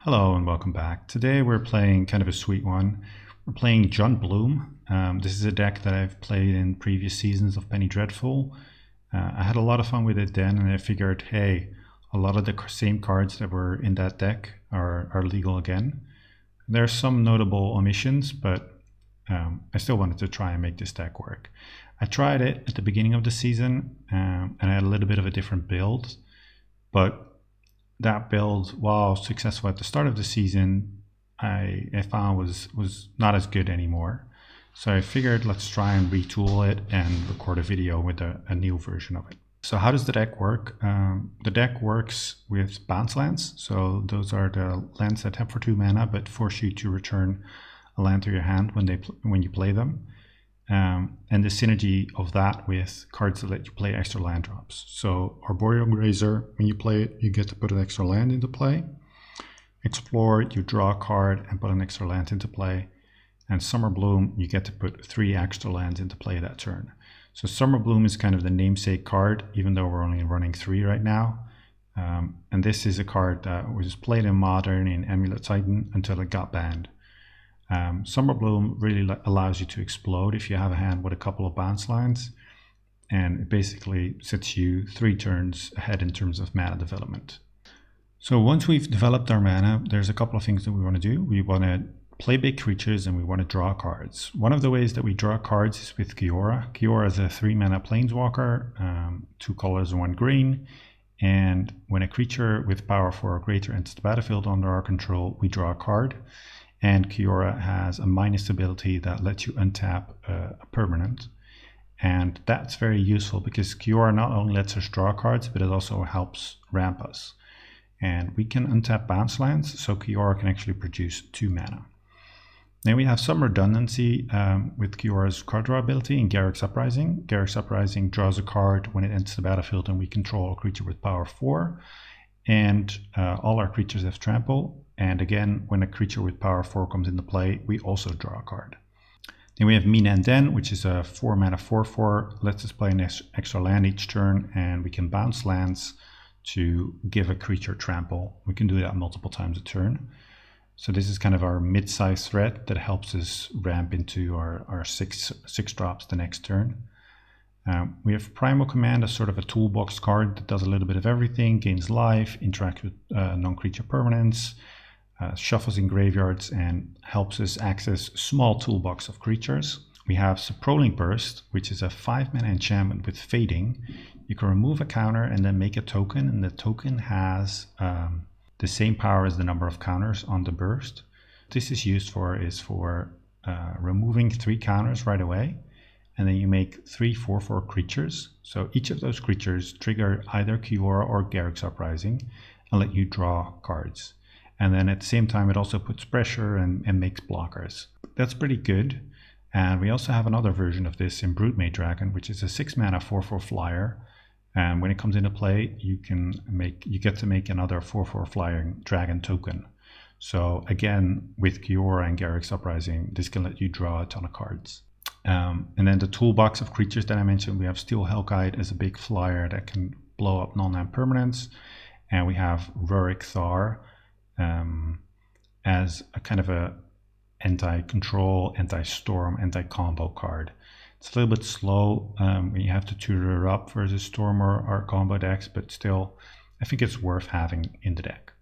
Hello and welcome back. Today we're playing kind of a sweet one. We're playing John Bloom. This is a deck that I've played in previous seasons of Penny Dreadful. I had a lot of fun with it then, and I figured, hey, a lot of the same cards that were in that deck are legal again. There are some notable omissions, but I still wanted to try and make this deck work. I tried it at the beginning of the season, and I had a little bit of a different build, but that build, while successful at the start of the season, I found was not as good anymore. So I figured let's try and retool it and record a video with a new version of it. So how does the deck work? The deck works with bounce lands. So those are the lands that tap for 2 mana but force you to return a land to your hand when you play them. And the synergy of that with cards that let you play extra land drops. So Arboreal Grazer, when you play it, you get to put an extra land into play. Explore, you draw a card and put an extra land into play. And Summer Bloom, you get to put 3 extra lands into play that turn. So Summer Bloom is kind of the namesake card, even though we're only running 3 right now. And this is a card that was played in Modern in Amulet Titan until it got banned. Summer Bloom really allows you to explode if you have a hand with a couple of bounce lines, and it basically sets you 3 turns ahead in terms of mana development. So once we've developed our mana, there's a couple of things that we want to do. We want to play big creatures and we want to draw cards. One of the ways that we draw cards is with Kiora. Kiora is a 3 mana planeswalker, 2 colors and 1 green. And when a creature with power 4 or greater enters the battlefield under our control, we draw a card. And Kiora has a minus ability that lets you untap a permanent. And that's very useful because Kiora not only lets us draw cards, but it also helps ramp us. And we can untap bounce lands, so Kiora can actually produce 2 mana. Then we have some redundancy with Kiora's card draw ability in Garruk's Uprising. Garruk's Uprising draws a card when it enters the battlefield and we control a creature with power 4. And all our creatures have trample. And again, when a creature with power 4 comes into play, we also draw a card. Then we have Mina and Den, which is a 4 mana 4/4, lets us play an extra land each turn, and we can bounce lands to give a creature trample. We can do that multiple times a turn. So this is kind of our mid-sized threat that helps us ramp into our six drops the next turn. We have Primal Command as sort of a toolbox card that does a little bit of everything, gains life, interacts with non-creature permanents, shuffles in graveyards, and helps us access a small toolbox of creatures. We have Suprolink Burst, which is a 5 mana enchantment with fading. You can remove a counter and then make a token, and the token has the same power as the number of counters on the burst. This is used for removing 3 counters right away. And then you make 3 4/4 creatures. So each of those creatures trigger either Kiora or Garruk's Uprising and let you draw cards. And then at the same time, it also puts pressure and makes blockers. That's pretty good. And we also have another version of this in Broodmate Dragon, which is a 6 mana 4/4 flyer. And when it comes into play, you get to make another 4/4 flying dragon token. So again, with Kiora and Garruk's Uprising, this can let you draw a ton of cards. And then the toolbox of creatures that I mentioned, we have Steel Hellkite as a big flyer that can blow up non-land permanents. And we have Rurik Thar as a kind of a anti-control, anti-storm, anti-combo card. It's a little bit slow when you have to tutor her up versus storm or combo decks, but still, I think it's worth having in the deck.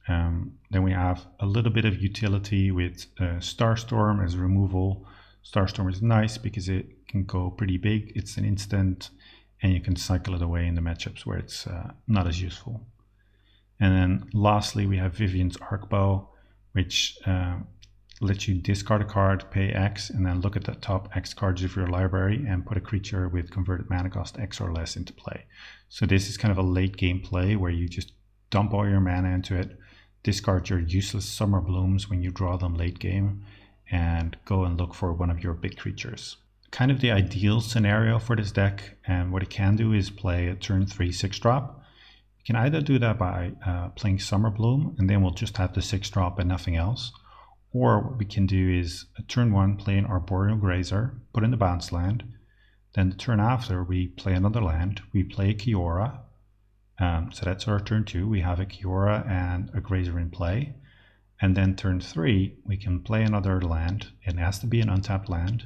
Then we have a little bit of utility with Starstorm as removal. Starstorm is nice because it can go pretty big. It's an instant, and you can cycle it away in the matchups where it's not as useful. And then lastly, we have Vivian's Arcbow, which lets you discard a card, pay X, and then look at the top X cards of your library and put a creature with converted mana cost X or less into play. So this is kind of a late game play where you just dump all your mana into it, discard your useless Summer Blooms when you draw them late game, and go and look for one of your big creatures. Kind of the ideal scenario for this deck, and what it can do is play a turn 3 6-drop. You can either do that by playing Summer Bloom, and then we'll just have the 6-drop and nothing else. Or what we can do is a turn 1 play an Arboreal Grazer, put in the bounce land. Then the turn after we play another land, we play Kiora. So that's our turn 2. We have a Kiora and a Grazer in play. And then turn 3, we can play another land. It has to be an untapped land.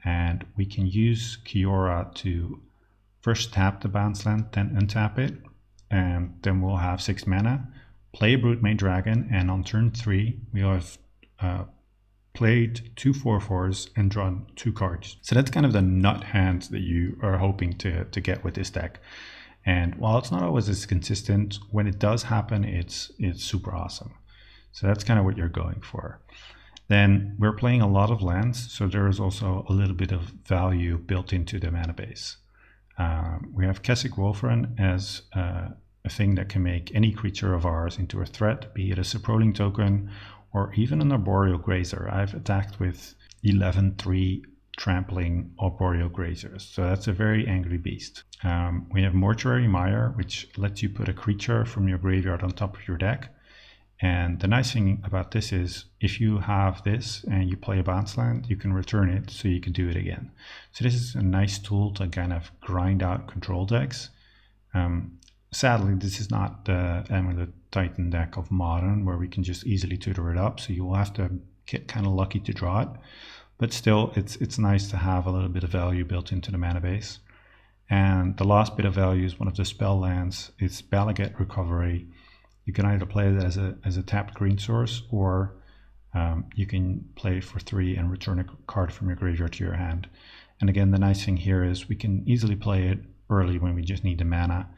And we can use Kiora to first tap the bounce land, then untap it. And then we'll have 6 mana, play a Broodmate Dragon, and on turn 3, we have played 2 4/4s and drawn 2 cards. So that's kind of the nut hand that you are hoping to get with this deck. And while it's not always as consistent, when it does happen, it's super awesome. So that's kind of what you're going for. Then we're playing a lot of lands, so there is also a little bit of value built into the mana base. We have Keswick Wolfrun as a thing that can make any creature of ours into a threat, be it a Saproling token or even an Arboreal Grazer. I've attacked with 11/3 trampling Arboreal Grazers, so that's a very angry beast. We have Mortuary Mire, which lets you put a creature from your graveyard on top of your deck. And the nice thing about this is if you have this and you play a bounce land, you can return it so you can do it again. So this is a nice tool to kind of grind out control decks. Sadly, this is not the Amulet Titan deck of Modern, where we can just easily tutor it up. So you will have to get kind of lucky to draw it. But still, it's nice to have a little bit of value built into the mana base. And the last bit of value is one of the spell lands. It's Balaget Recovery. You can either play it as a tapped green source, or you can play it for 3 and return a card from your graveyard to your hand. And again, the nice thing here is we can easily play it early when we just need the mana.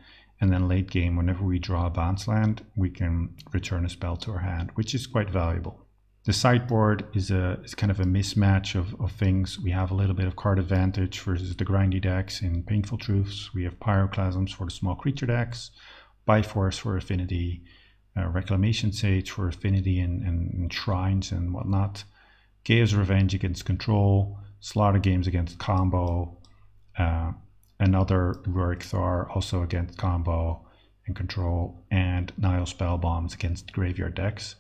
And then late game, whenever we draw a bounce land, we can return a spell to our hand, which is quite valuable. The sideboard is kind of a mismatch of things. We have a little bit of card advantage versus the grindy decks in Painful Truths. We have Pyroclasms for the small creature decks, Byforce for affinity, Reclamation Sage for affinity and shrines and whatnot, Gaea's Revenge against control, Slaughter Games against combo, another Rurik Thar also against combo and control, and Nile Spell Bombs against graveyard decks.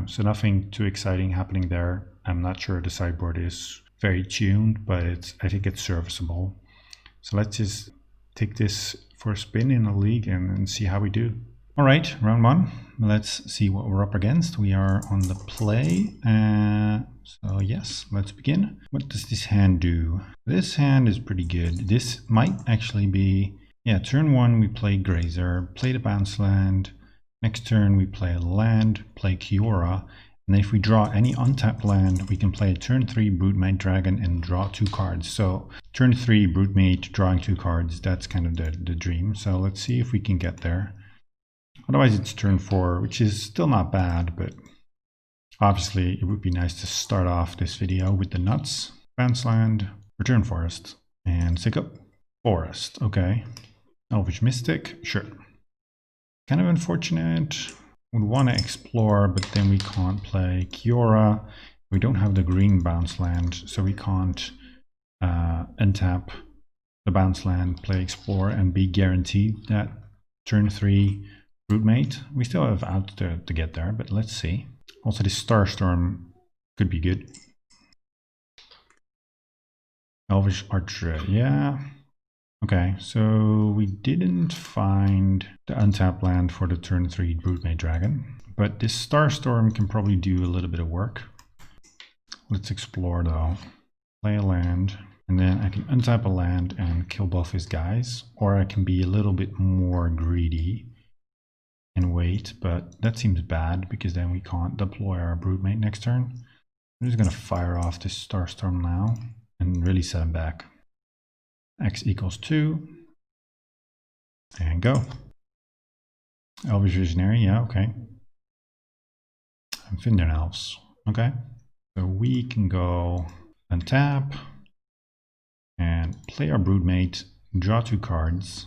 So nothing too exciting happening there. I'm not sure the sideboard is very tuned, but I think it's serviceable. So let's just take this for a spin in a league and see how we do. All right, round 1. Let's see what we're up against. We are on the play. So yes, let's begin. What does this hand do? This hand is pretty good. This might actually be, yeah, turn 1 we play Grazer, play the bounce land. Next turn we play a land, play Kiora. And if we draw any untapped land, we can play a turn 3 Broodmate Dragon and draw 2 cards. So turn 3 Broodmate, drawing 2 cards, that's kind of the dream. So let's see if we can get there. Otherwise it's turn 4, which is still not bad, but obviously it would be nice to start off this video with the nuts. Bounce land, return forest, and stick up forest. Okay. Elvish Mystic, sure. Kind of unfortunate. Would want to explore, but then we can't play Kiora. We don't have the green bounce land, so we can't untap the bounce land, play explore, and be guaranteed that turn 3 Broodmate. We still have out to get there, but let's see. Also, this Starstorm could be good. Elvish Archer, yeah. Okay, so we didn't find the untapped land for the turn 3 Broodmate Dragon, but this Starstorm can probably do a little bit of work. Let's explore though. Play a land, and then I can untap a land and kill both his guys, or I can be a little bit more greedy and wait, but that seems bad because then we can't deploy our Broodmate next turn. I'm just gonna fire off this Starstorm now and really set him back. X equals 2, and go. Elvish Visionary, yeah, okay. And Findan Elves, okay. So we can go untap and play our Broodmate, draw 2 cards.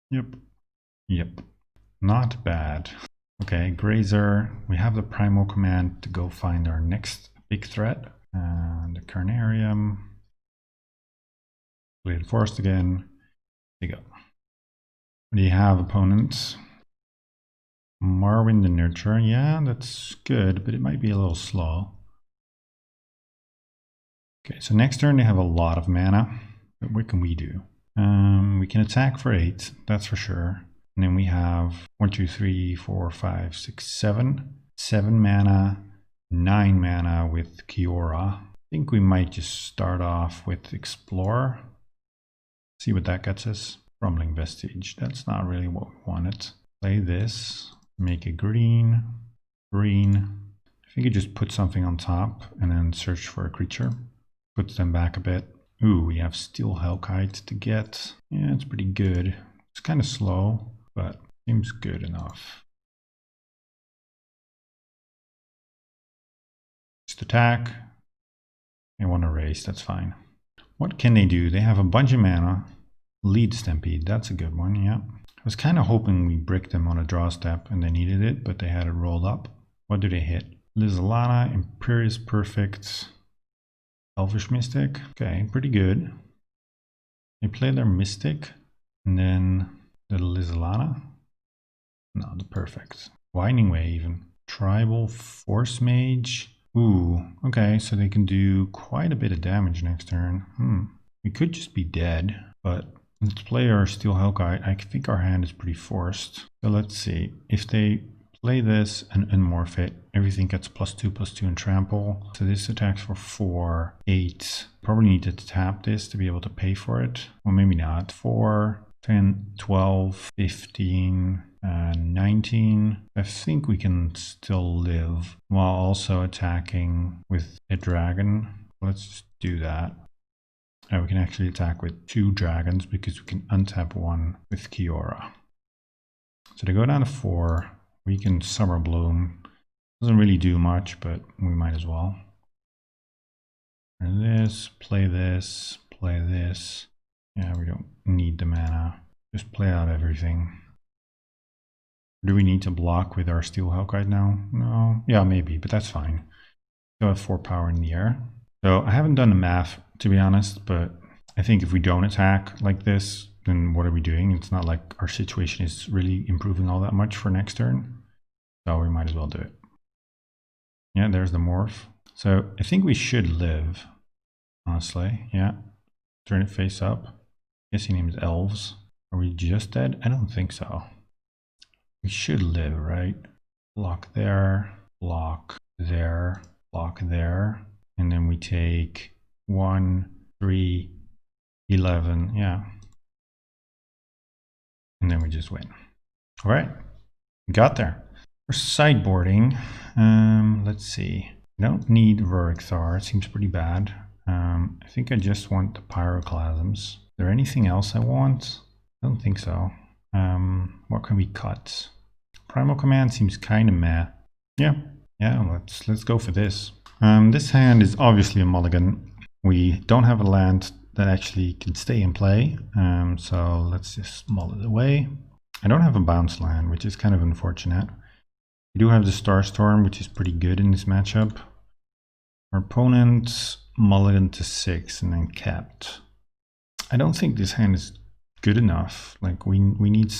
Yep, not bad. Okay, Grazer, we have the Primal command to go find our next big threat. And the Carnarium. Play the forest again. There you go. What do you have, opponents? Marwyn the Nurturer. Yeah, that's good, but it might be a little slow. Okay, so next turn they have a lot of mana. But what can we do? We can attack for 8, that's for sure. And then we have 1, 2, 3, 4, 5, 6, 7. 7 mana, 9 mana with Kiora. I think we might just start off with Explorer. See what that gets us. Crumbling Vestige. That's not really what we wanted. Play this. Make a green. Green. I think you just put something on top and then search for a creature. Puts them back a bit. Ooh, we have Steel Hellkite to get. Yeah, it's pretty good. It's kind of slow, but seems good enough. Just attack. They want to raise, that's fine. What can they do? They have a bunch of mana. Lead Stampede, that's a good one, yeah. I was kind of hoping we bricked them on a draw step and they needed it, but they had it rolled up. What do they hit? Lizalana, Imperious Perfect, Elvish Mystic. Okay, pretty good. They play their Mystic, and then the Lizalana. No, the Perfect. Winding Way even. Tribal Force Mage. Ooh, okay, so they can do quite a bit of damage next turn. We could just be dead, but let's play our Steel Hellkite. I think our hand is pretty forced. So let's see. If they play this and unmorph it, everything gets +2/+2 and trample. So this attacks for 4, 8. Probably need to tap this to be able to pay for it. Well, maybe not. 4, 10, 12, 15, 19. I think we can still live while also attacking with a dragon. Let's just do that. And we can actually attack with 2 dragons because we can untap 1 with Kiora. So they go down to 4. We can Summer Bloom. Doesn't really do much, but we might as well. And this, play this, play this. Yeah, we don't need the mana. Just play out everything. Do we need to block with our Steel Hellkite now? No. Yeah, maybe, but that's fine. Still have 4 power in the air. So I haven't done the math, to be honest, but I think if we don't attack like this, then what are we doing? It's not like our situation is really improving all that much for next turn. So we might as well do it. Yeah, there's the morph. So I think we should live, honestly. Yeah. Turn it face up. Guessing name is Elves. Are we just dead? I don't think so. We should live, right? Block there, block there, block there. And then we take 1, 3, 11. Yeah. And then we just win. All right. We got there. For sideboarding, let's see. I don't need Rurikthar. It seems pretty bad. I think I just want the Pyroclasms. Is there anything else I want? I don't think so. What can we cut? Primal Command seems kind of meh. Yeah, let's go for this. This hand is obviously a mulligan. We don't have a land that actually can stay in play, so let's just mull it away. I don't have a bounce land, which is kind of unfortunate. We do have the Starstorm, which is pretty good in this matchup. Our opponent mulligan to 6 and then capped. I don't think this hand is good enough. Like we need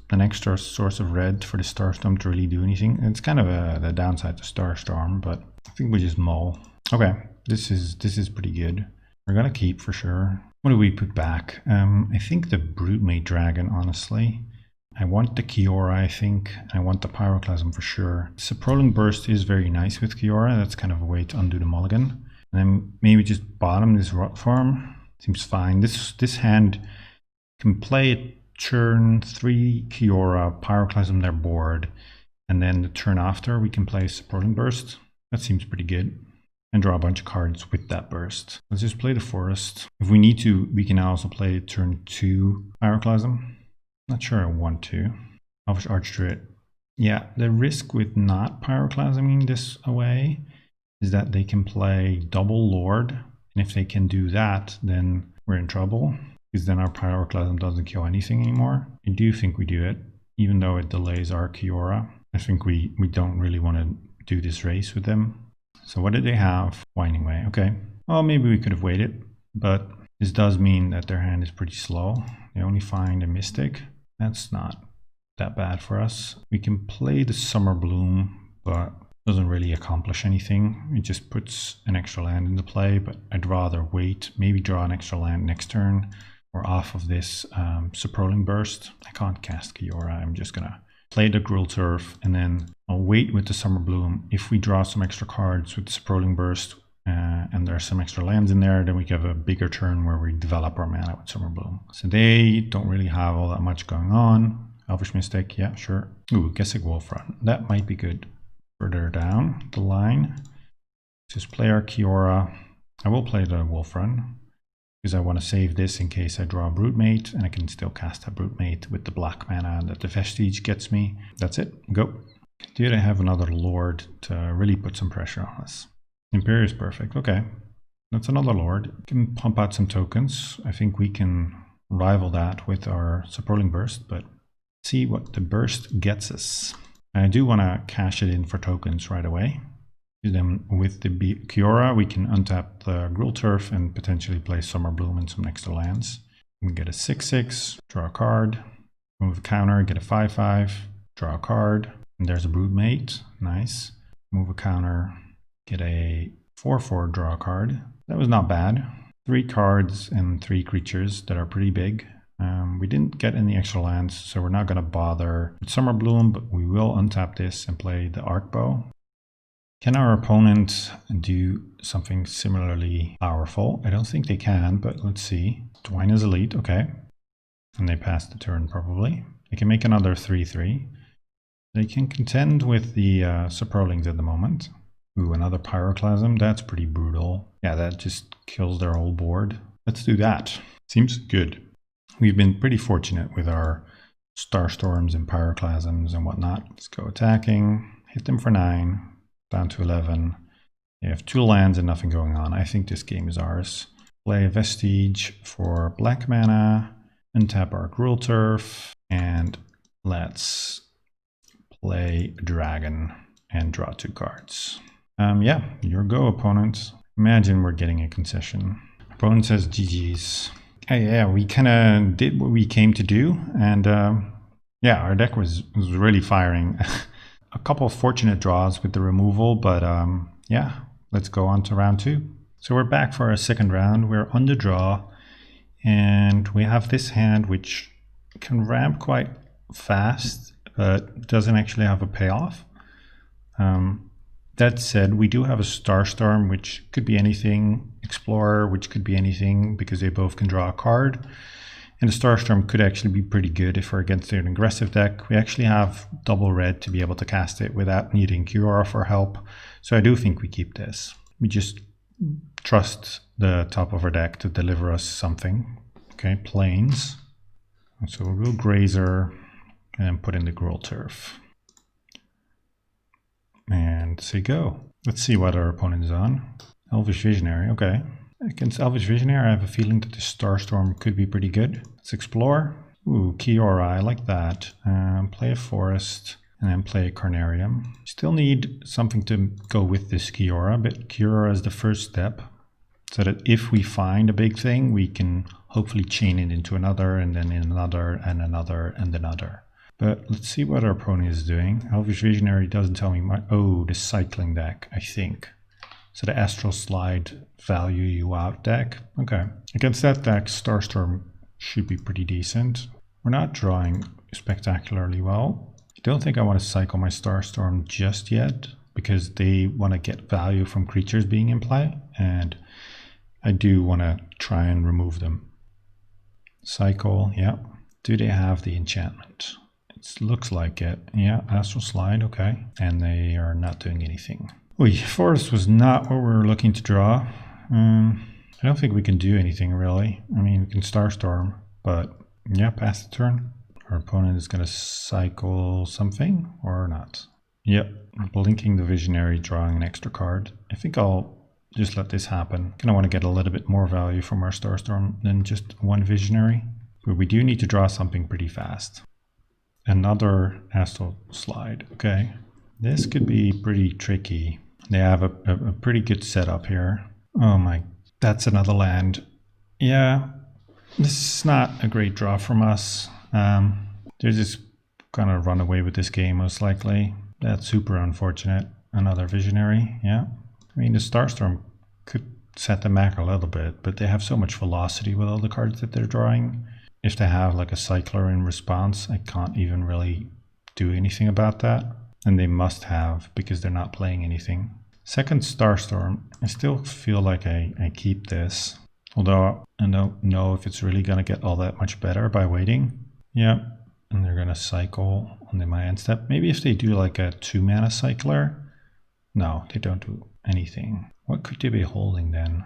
an extra source of red for the Starstorm to really do anything. It's kind of the downside to Starstorm, but I think we just mull. Okay, this is pretty good. We're gonna keep for sure. What do we put back? I think the Broodmate Dragon, honestly. I want the Kiora, I think. I want the Pyroclasm for sure. Prolonged Burst is very nice with Kiora. That's kind of a way to undo the mulligan. And then maybe just bottom this Rot Farm. Seems fine. This hand can play it turn 3 Kiora, Pyroclasm their board, and then the turn after we can play Prolonged Burst. That seems pretty good. And draw a bunch of cards with that burst. Let's just play the Forest. If we need to, we can also play turn 2 Pyroclasm. Not sure I want to. Elvish Archdruid. Yeah, the risk with not Pyroclasming this away is that they can play double Lord. And if they can do that, then we're in trouble. Because then our Pyroclasm doesn't kill anything anymore. I do think we do it, even though it delays our Kiora. I think we don't really want to do this race with them. So what did they have? Winding Way. Okay. Well, maybe we could have waited, but this does mean that their hand is pretty slow. They only find a Mystic. That's not that bad for us. We can play the Summer Bloom, but doesn't really accomplish anything. It just puts an extra land into play, but I'd rather wait, maybe draw an extra land next turn, or off of this Prolonged Burst. I can't cast Kiora. I'm just gonna play the Gruul Turf, and then I'll wait with the Summer Bloom. If we draw some extra cards with the Sprawling Burst, and there are some extra lands in there, then we have a bigger turn where we develop our mana with Summer Bloom. So they don't really have all that much going on. Elvish Mystic, yeah, sure. Ooh, Gesic Wolfrun. That might be good. Further down the line, just play our Kiora. I will play the Wolfrun because I want to save this in case I draw a Broodmate, and I can still cast a Broodmate with the black mana that the Vestige gets me. That's it. Go. Do they have another Lord to really put some pressure on us? Imperious Perfect. Okay. That's another Lord. Can pump out some tokens. I think we can rival that with our Sprawling Burst, but see what the burst gets us. I do want to cash it in for tokens right away. Then with the Kiora, we can untap the Gruul Turf and potentially play Summer Bloom and some extra lands. We get a 6/6, draw a card, move a counter, get a 5/5, draw a card, and there's a Broodmate. Nice. Move a counter, get a 4/4, draw a card. That was not bad. 3 cards and 3 creatures that are pretty big. We didn't get any extra lands, so we're not going to bother with Summer Bloom, but we will untap this and play the Arcbow. Can our opponent do something similarly powerful? I don't think they can, but let's see. Twine is elite, okay. And they pass the turn probably. They can make another 3/3. They can contend with the Saprolings at the moment. Ooh, another Pyroclasm. That's pretty brutal. Yeah, that just kills their whole board. Let's do that. Seems good. We've been pretty fortunate with our Starstorms and Pyroclasms and whatnot. Let's go attacking. Hit them for 9. Down to 11. They have 2 lands and nothing going on. I think this game is ours. Play a Vestige for black mana. Untap our Gruul Turf. And let's play a Dragon and draw 2 cards. Yeah, your go, opponent. Imagine we're getting a concession. Opponent says GG's. Yeah, we kind of did what we came to do. And yeah, our deck was really firing. A couple of fortunate draws with the removal, but yeah, let's go on to round 2. So we're back for our second round. We're on the draw, and we have this hand which can ramp quite fast, but doesn't actually have a payoff. That said, we do have a Starstorm, which could be anything, Explorer, which could be anything, because they both can draw a card. And the Starstorm could actually be pretty good if we're against an aggressive deck. We actually have double red to be able to cast it without needing Kiora for help. So I do think we keep this. We just trust the top of our deck to deliver us something. Okay, Plains. So we'll go Grazer and put in the Gruul Turf. And say go. Let's see what our opponent is on. Elvish Visionary, okay. Against Elvish Visionary, I have a feeling that the Starstorm could be pretty good. Let's explore. Ooh, Kiora, I like that. Play a Forest, and then play a Carnarium. Still need something to go with this Kiora, but Kiora is the first step. So that if we find a big thing, we can hopefully chain it into another, and then another, and another, and another. But let's see what our opponent is doing. Elvish Visionary doesn't tell me much. Oh, the cycling deck, I think. So the Astral Slide value you out deck. Okay. Against that deck, Starstorm should be pretty decent. We're not drawing spectacularly well. I don't think I want to cycle my Starstorm just yet, because they want to get value from creatures being in play, and I do want to try and remove them. Cycle, yeah. Do they have the enchantment? It looks like it. Yeah, Astral Slide, okay. And they are not doing anything. Ooh, Forest was not what we were looking to draw. I don't think we can do anything really. I mean, we can Starstorm, but yeah, pass the turn. Our opponent is going to cycle something or not. Yep, blinking the Visionary, drawing an extra card. I think I'll just let this happen. Kind of want to get a little bit more value from our Starstorm than just one Visionary. But we do need to draw something pretty fast. Another Astral Slide, okay. This could be pretty tricky. They have a pretty good setup here. Oh my, that's another land. Yeah, this is not a great draw from us. They're just gonna run away with this game most likely. That's super unfortunate. Another Visionary, yeah. I mean, the Starstorm could set them back a little bit, but they have so much velocity with all the cards that they're drawing. If they have like a Cycler in response, I can't even really do anything about that. And they must have, because they're not playing anything. Second Starstorm, I still feel like I keep this. Although I don't know if it's really going to get all that much better by waiting. Yeah, and they're going to cycle on my end step. Maybe if they do like a 2-mana cycler. No, they don't do anything. What could they be holding then?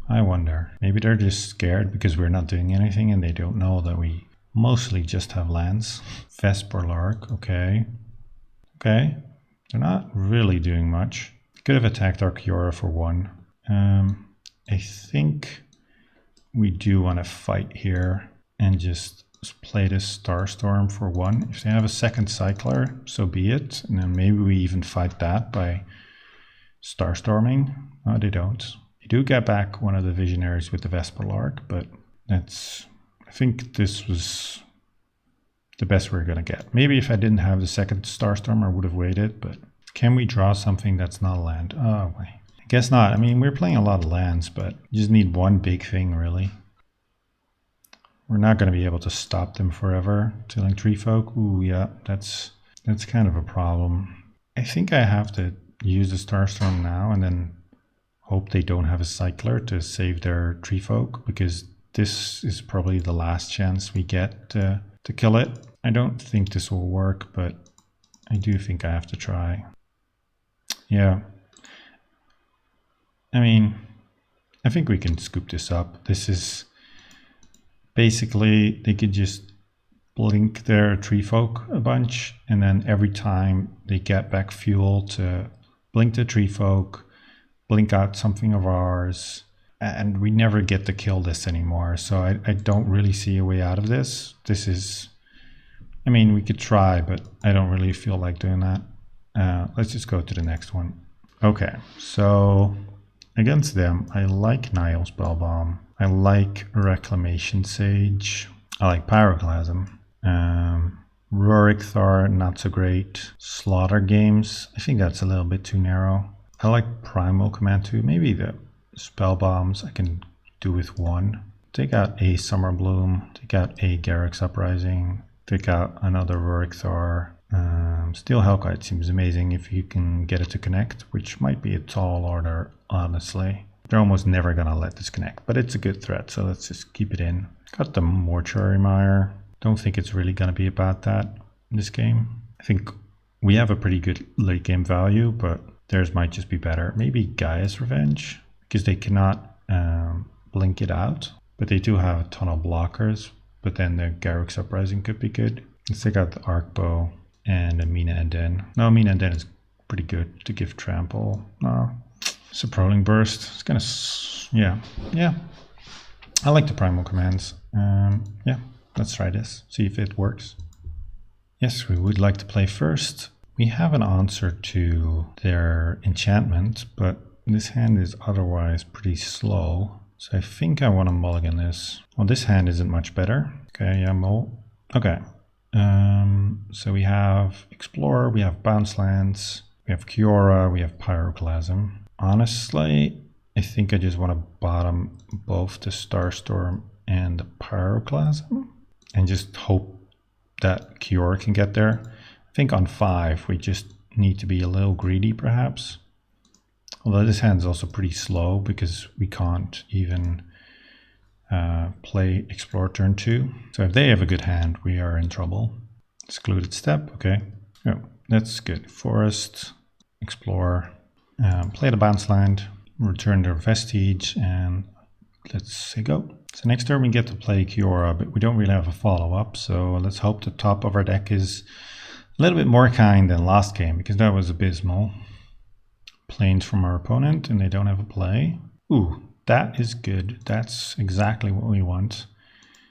I wonder. Maybe they're just scared because we're not doing anything and they don't know that we mostly just have lands. Vesperlark, okay. Okay, they're not really doing much. Could have attacked our Kiora for 1. I think we do want to fight here and just play this Starstorm for 1. If they have a second cycler, so be it. And then maybe we even fight that by Starstorming. No, they don't. They do get back one of the Visionaries with the Vesperlark, but that's... I think this was the best we're going to get. Maybe if I didn't have the second Starstorm, I would have waited, but can we draw something that's not a land? Oh, wait. I guess not. I mean, we're playing a lot of lands, but you just need one big thing, really. We're not going to be able to stop them forever. Tilling Tree Folk, ooh, yeah, that's kind of a problem. I think I have to use the Starstorm now and then hope they don't have a cycler to save their Tree Folk, because this is probably the last chance we get to kill it. I don't think this will work, but I do think I have to try. Yeah. I mean, I think we can scoop this up. This is basically, they could just blink their Tree Folk a bunch, and then every time they get back fuel to blink the Tree Folk, blink out something of ours, and we never get to kill this anymore. So I don't really see a way out of this. This is, I mean, we could try, but I don't really feel like doing that. Let's just go to the next one. Okay, so against them, I like Nile Spellbomb. I like Reclamation Sage. I like Pyroclasm. Rurik Thar, not so great. Slaughter Games, I think that's a little bit too narrow. I like Primal Command too. Maybe the Spell Bombs I can do with 1. Take out a Summer Bloom, take out a Garruk's Uprising, take out another Rurik Thar. Steel Hellkite seems amazing if you can get it to connect, which might be a tall order, honestly. They're almost never gonna let this connect, but it's a good threat, so let's just keep it in. Got the Mortuary Mire. Don't think it's really gonna be about that in this game. I think we have a pretty good late game value, but theirs might just be better. Maybe Gaia's Revenge, because they cannot blink it out, but they do have a ton of blockers, but then the Garruk's Uprising could be good. Let's take out the Arc Bow and a Mina and Den. No, Mina and Den is pretty good to give Trample. No. Prowling Burst. It's gonna, yeah. I like the Primal Commands. Yeah, let's try this. See if it works. Yes, we would like to play first. We have an answer to their enchantment, but this hand is otherwise pretty slow. So I think I want to mulligan this. Well, this hand isn't much better. Okay, yeah, mull. Okay. So we have Explorer, we have Bounce Lands, we have Kiora, we have Pyroclasm. Honestly, I think I just want to bottom both the Starstorm and the Pyroclasm and just hope that Kiora can get there. I think on 5 we just need to be a little greedy perhaps. Although this hand is also pretty slow because we can't even play Explore turn 2. So if they have a good hand, we are in trouble. Secluded Step, okay. Oh, that's good. Forest, Explore, play the Bounce Land, return their Vestige, and let's say go. So next turn we get to play Kiora, but we don't really have a follow-up, so let's hope the top of our deck is a little bit more kind than last game, because that was abysmal. Planes from our opponent, and they don't have a play. Ooh, that is good. That's exactly what we want.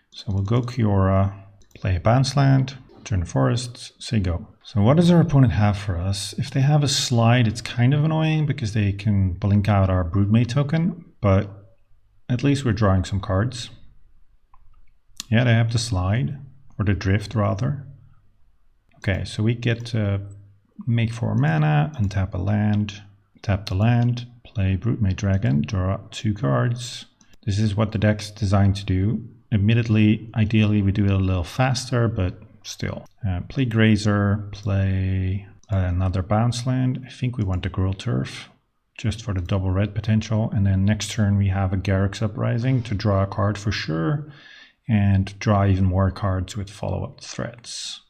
So we'll go Kiora, play a Bounce Land, turn the Forest, say go. So what does our opponent have for us? If they have a Slide, it's kind of annoying because they can blink out our Broodmate token, but at least we're drawing some cards. Yeah, they have the Slide, or the Drift rather. Okay, so we get to make 4 mana, untap a land, tap the land, play Broodmate Dragon, draw 2 cards. This is what the deck's designed to do. Admittedly, ideally we do it a little faster, but still. Play Grazer, play another bounce land. I think we want the Gruul Turf, just for the double red potential. And then next turn we have a Garruk's Uprising to draw a card for sure, and draw even more cards with follow-up threats.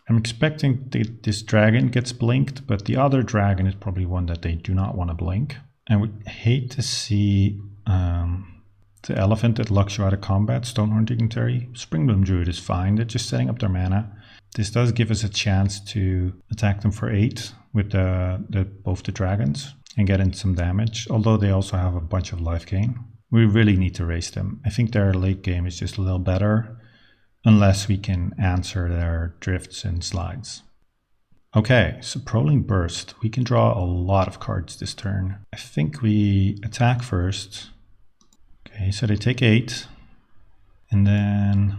I'm expecting this dragon gets blinked, but the other dragon is probably one that they do not want to blink. I would hate to see the elephant that locks you out of combat, Stonehorn Dignitary. Springbloom Druid is fine, they're just setting up their mana. This does give us a chance to attack them for 8 with both the dragons and get in some damage, although they also have a bunch of life gain. We really need to race them. I think their late game is just a little better, unless we can answer their drifts and slides. Okay, so Prowling Burst. We can draw a lot of cards this turn. I think we attack first. Okay, so they take 8, and then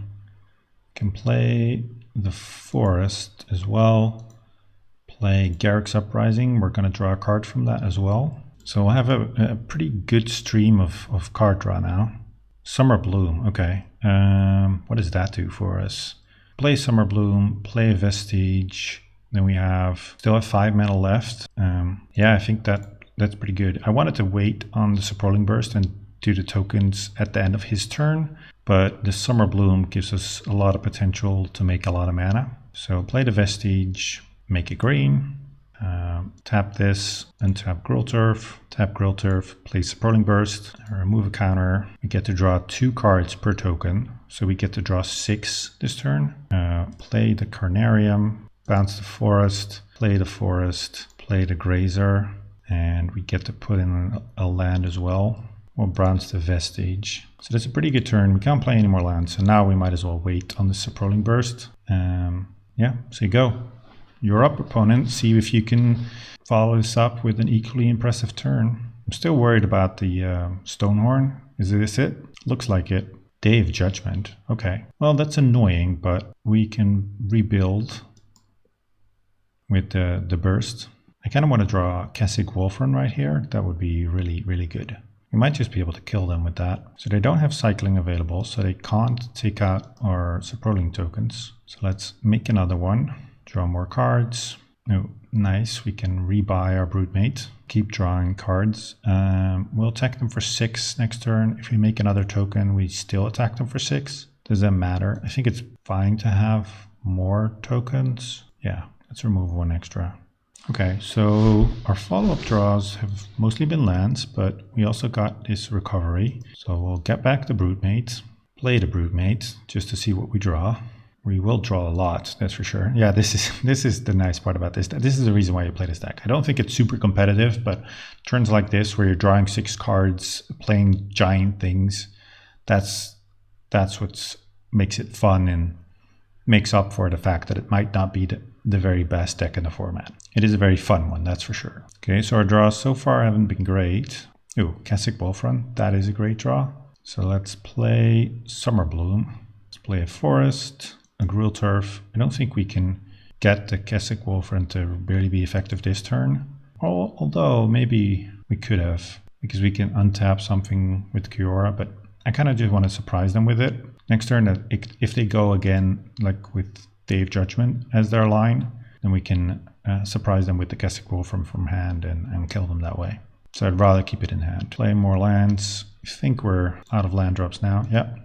can play the Forest as well. Play Garruk's Uprising. We're going to draw a card from that as well. So we'll have a pretty good stream of card draw now. Summer Bloom, okay. What does that do for us? Play Summer Bloom, play a Vestige. Then we still have 5 mana left. Yeah, I think that's pretty good. I wanted to wait on the Prowling Burst and do the tokens at the end of his turn, but the Summer Bloom gives us a lot of potential to make a lot of mana. So play the Vestige, make it green, tap this, untap Gruul Turf, tap Gruul Turf, play Prowling Burst, remove a counter. We get to draw 2 cards per token, so we get to draw 6 this turn. Play the Carnarium, bounce the Forest, play the Grazer, and we get to put in a land as well. We'll bounce the Vestige. So that's a pretty good turn. We can't play any more lands, so now we might as well wait on the Prowling Burst. Yeah, so you go. You're up, opponent. See if you can follow this up with an equally impressive turn. I'm still worried about the Stonehorn. Is this it? Looks like it. Day of Judgment. Okay. Well, that's annoying, but we can rebuild with the burst. I kind of want to draw Kessig Wolfrun right here. That would be really, really good. We might just be able to kill them with that. So they don't have cycling available, so they can't take out our Prowling tokens. So let's make another one. Draw more cards. Oh, nice. We can rebuy our Broodmate. Keep drawing cards. We'll attack them for 6 next turn. If we make another token, we still attack them for 6. Does that matter? I think it's fine to have more tokens. Yeah, let's remove 1 extra. Okay, so our follow-up draws have mostly been lands, but we also got this recovery. So we'll get back the Broodmate, play the Broodmate, just to see what we draw. We will draw a lot, that's for sure. Yeah, this is the nice part about this. This is the reason why you play this deck. I don't think it's super competitive, but turns like this, where you're drawing 6 cards, playing giant things, that's what makes it fun and makes up for the fact that it might not be the very best deck in the format. It is a very fun one, that's for sure. Okay, so our draws so far haven't been great. Ooh, Kessig Wolfrun, that is a great draw. So let's play Summer Bloom. Let's play a Forest, a Gruul Turf. I don't think we can get the Kessig Wolfrun to really be effective this turn. Although maybe we could have, because we can untap something with Kiora, but I kind of just want to surprise them with it. Next turn, if they go again, like with Day of Judgment as their line, then we can surprise them with the Kessig Wolfrun from hand and kill them that way. So I'd rather keep it in hand. Play more lands. I think we're out of land drops now. Yep.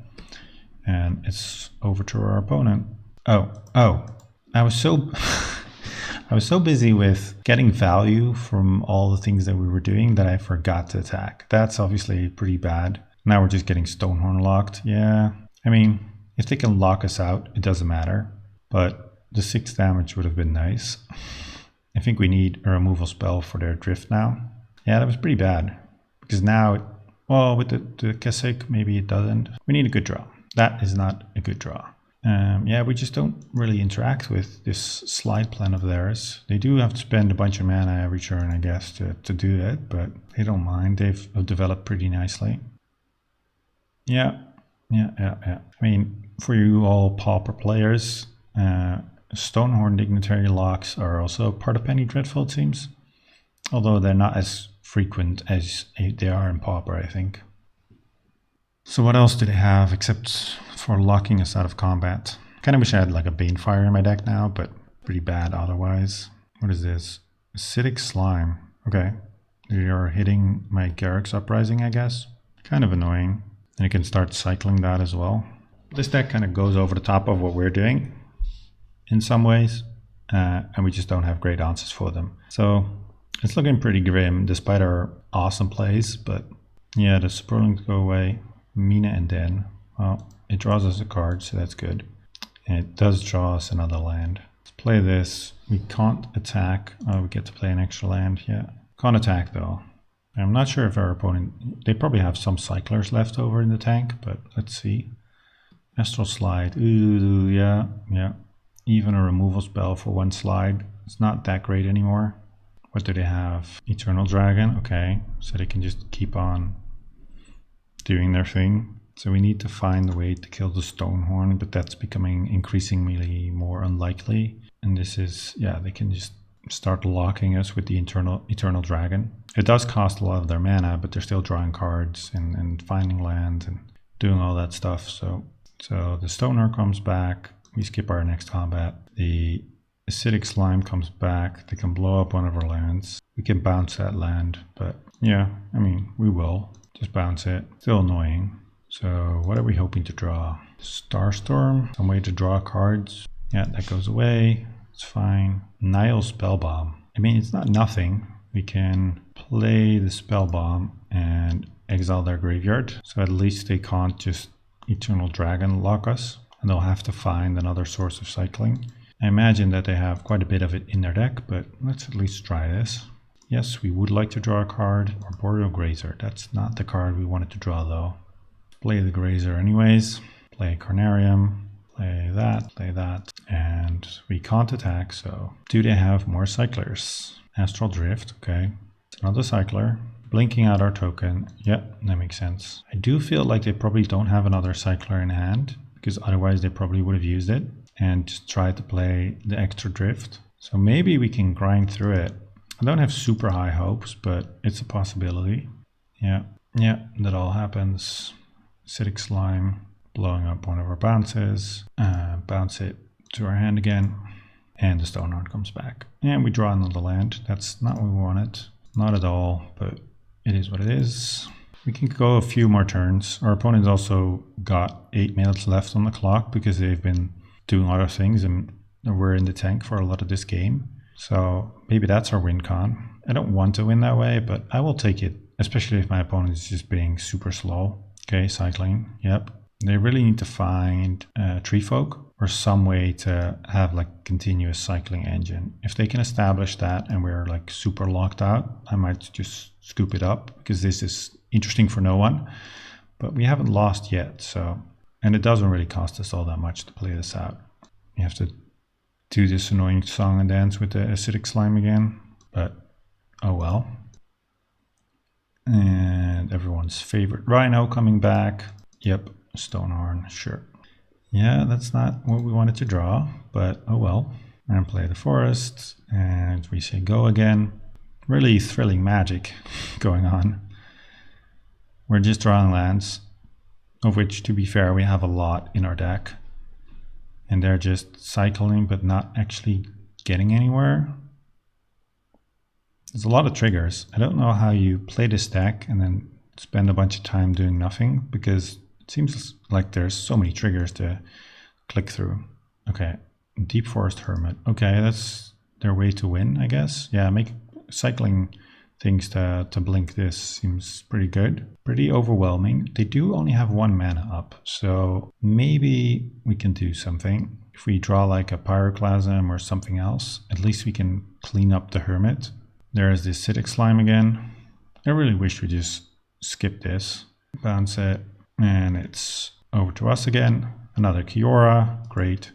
And it's over to our opponent. Oh, I was so busy with getting value from all the things that we were doing that I forgot to attack. That's obviously pretty bad. Now we're just getting Stonehorn locked. Yeah, I mean, if they can lock us out, it doesn't matter. But the 6 damage would have been nice. I think we need a removal spell for their drift now. Yeah, that was pretty bad. Because now, well, with the Kessig, maybe it doesn't. We need a good draw. That is not a good draw. Yeah, we just don't really interact with this slide plan of theirs. They do have to spend a bunch of mana every turn, I guess, to do that, but they don't mind. They've developed pretty nicely. Yeah. I mean, for you all pauper players, Stonehorn Dignitary locks are also part of Penny Dreadful, it seems. Although they're not as frequent as they are in pauper, I think. So what else do they have except for locking us out of combat? Kind of wish I had like a Banefire in my deck now, but pretty bad otherwise. What is this? Acidic Slime. Okay. You're hitting my Garruk's Uprising, I guess. Kind of annoying. And you can start cycling that as well. This deck kind of goes over the top of what we're doing in some ways. And we just don't have great answers for them. So it's looking pretty grim despite our awesome plays. But yeah, the Spurlings go away. Mina and Den. Well, it draws us a card, so that's good. And it does draw us another land. Let's play this. We can't attack. Oh, we get to play an extra land. Yeah. Can't attack though. I'm not sure if our opponent... They probably have some cyclers left over in the tank, but let's see. Astral Slide. Ooh, yeah. Even a removal spell for one slide. It's not that great anymore. What do they have? Eternal Dragon. Okay, so they can just keep on doing their thing. So we need to find a way to kill the Stonehorn, but that's becoming increasingly more unlikely. And this is... Yeah, they can just start locking us with the Eternal Dragon. It does cost a lot of their mana, but they're still drawing cards and finding lands and doing all that stuff. So the Stoner comes back. We skip our next combat. The Acidic Slime comes back. They can blow up one of our lands. We can bounce that land, but yeah, I mean, we will. Just bounce it. Still annoying. So what are we hoping to draw? Starstorm? Some way to draw cards. Yeah, that goes away. It's fine. Nile Spellbomb. I mean, it's not nothing. We can play the Spellbomb and exile their graveyard. So at least they can't just Eternal Dragon lock us. And they'll have to find another source of cycling. I imagine that they have quite a bit of it in their deck, but let's at least try this. Yes, we would like to draw a card. Or Boreal Grazer. That's not the card we wanted to draw though. Play the Grazer anyways. Play Carnarium. Play that, and we can't attack, so... Do they have more cyclers? Astral Drift, okay. It's another cycler. Blinking out our token. Yep, that makes sense. I do feel like they probably don't have another cycler in hand, because otherwise they probably would have used it, and just tried to play the extra drift. So maybe we can grind through it. I don't have super high hopes, but it's a possibility. Yeah, that all happens. Acidic Slime. Blowing up one of our bounces, bounce it to our hand again, and the Stoneheart comes back. And we draw another land. That's not what we wanted. Not at all, but it is what it is. We can go a few more turns. Our opponent's also got 8 minutes left on the clock because they've been doing other things and we're in the tank for a lot of this game. So maybe that's our win con. I don't want to win that way, but I will take it, especially if my opponent is just being super slow. Okay, cycling, yep. They really need to find Tree Folk or some way to have like continuous cycling engine. If they can establish that and we're like super locked out, I might just scoop it up because this is interesting for no one. But we haven't lost yet, so... And it doesn't really cost us all that much to play this out. You have to do this annoying song and dance with the Acidic Slime again, but oh well. And everyone's favorite Rhino coming back. Yep. Stonehorn, sure. Yeah, that's not what we wanted to draw, but oh well. And play the forest, and we say go again. Really thrilling magic going on. We're just drawing lands, of which, to be fair, we have a lot in our deck. And they're just cycling, but not actually getting anywhere. There's a lot of triggers. I don't know how you play this deck and then spend a bunch of time doing nothing, because it seems like there's so many triggers to click through. Okay, Deep Forest Hermit. Okay, that's their way to win, I guess. Yeah, make cycling things to blink this seems pretty good. Pretty overwhelming. They do only have 1 mana up, so maybe we can do something. If we draw like a Pyroclasm or something else, at least we can clean up the Hermit. There's the Acidic Slime again. I really wish we just skip this. Bounce it. And it's over to us again. Another Kiora, great.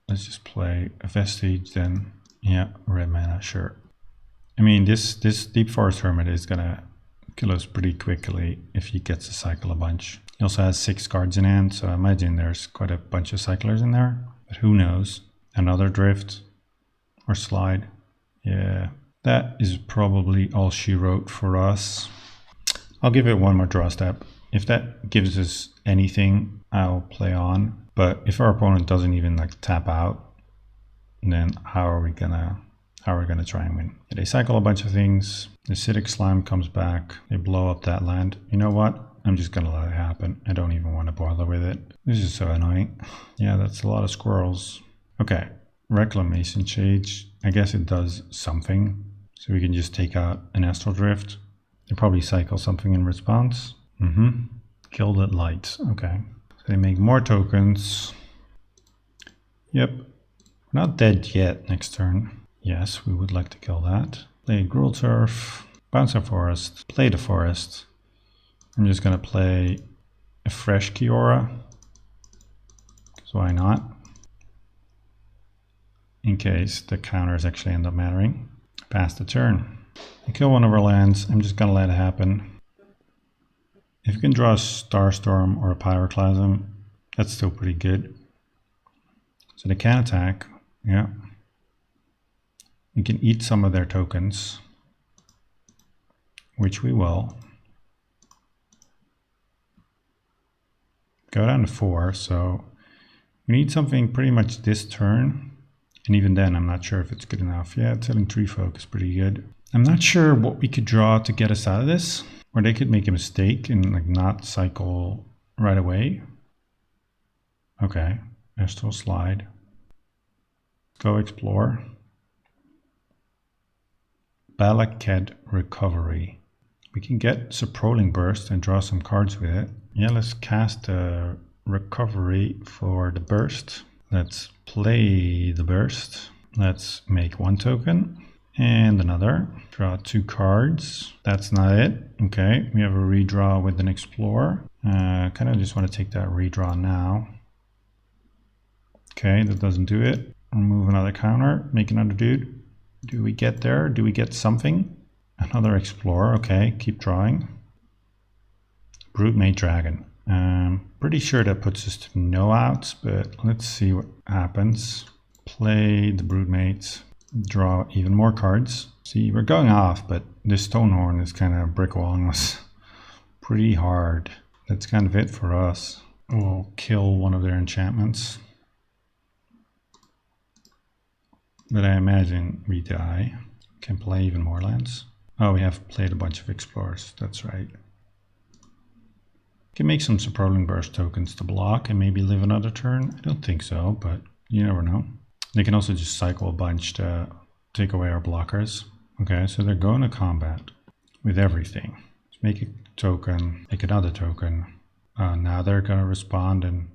Let's just play a Vestige then. Yeah, red mana, sure. I mean, this Deep Forest Hermit is gonna kill us pretty quickly if he gets to cycle a bunch. He also has 6 cards in hand, so I imagine there's quite a bunch of cyclers in there. But who knows? Another Drift or Slide. Yeah, that is probably all she wrote for us. I'll give it one more draw step. If that gives us anything, I'll play on. But if our opponent doesn't even like tap out, then how are we gonna try and win? They cycle a bunch of things. The acidic slime comes back. They blow up that land. You know what? I'm just gonna let it happen. I don't even want to bother with it. This is so annoying. Yeah, that's a lot of squirrels. Okay, Reclamation Shades. I guess it does something. So we can just take out an Astral Drift. They probably cycle something in response. Gilded Lights. Okay. So they make more tokens. Yep. We're not dead yet next turn. Yes, we would like to kill that. Play Gruul Turf. Bounce a forest. Play the forest. I'm just going to play a fresh Kiora. So why not? In case the counters actually end up mattering. Pass the turn. I kill one of our lands. I'm just going to let it happen. If you can draw a Starstorm or a Pyroclasm, that's still pretty good. So they can attack. Yeah. We can eat some of their tokens, which we will. Go down to 4, so we need something pretty much this turn. And even then, I'm not sure if it's good enough. Yeah, Tilling Tree Folk is pretty good. I'm not sure what we could draw to get us out of this. Or they could make a mistake and like not cycle right away. Okay, Astral Slide. Go explore. Cavalcade Recovery. We can get Surprolling Burst and draw some cards with it. Yeah, let's cast a Recovery for the burst. Let's play the burst. Let's make 1 token and another. Draw 2 cards. That's not it. Okay, we have a redraw with an Explorer. Kind of just want to take that redraw now. Okay, that doesn't do it. Remove another counter, make another dude. Do we get there? Do we get something? Another Explorer. Okay, keep drawing. Broodmate Dragon. Pretty sure that puts us to no outs, but let's see what happens. Play the Broodmate. Draw even more cards. See, we're going off, but this Stonehorn is kind of brickwalling us pretty hard. That's kind of it for us. We'll kill one of their enchantments. But I imagine we die. Can play even more lands. Oh, we have played a bunch of Explorers. That's right. Can make some Surprolling Burst tokens to block and maybe live another turn. I don't think so, but you never know. They can also just cycle a bunch to take away our blockers. Okay, so they're going to combat with everything. Let's make a token, make another token. Now they're going to respond and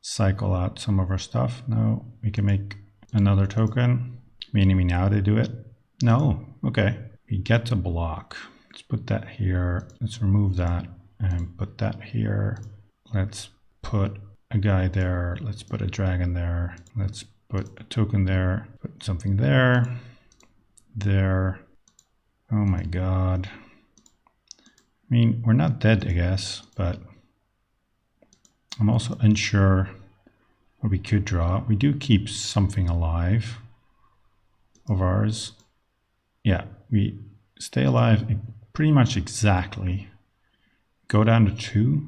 cycle out some of our stuff. No, we can make another token. Meaning now they do it. No, okay. We get to block. Let's put that here. Let's remove that and put that here. Let's put a guy there. Let's put a dragon there. Let's put a token there. Put something there. There. Oh my god. I mean, we're not dead, I guess, but I'm also unsure what we could draw. We do keep something alive of ours. Yeah, we stay alive pretty much exactly. Go down to 2.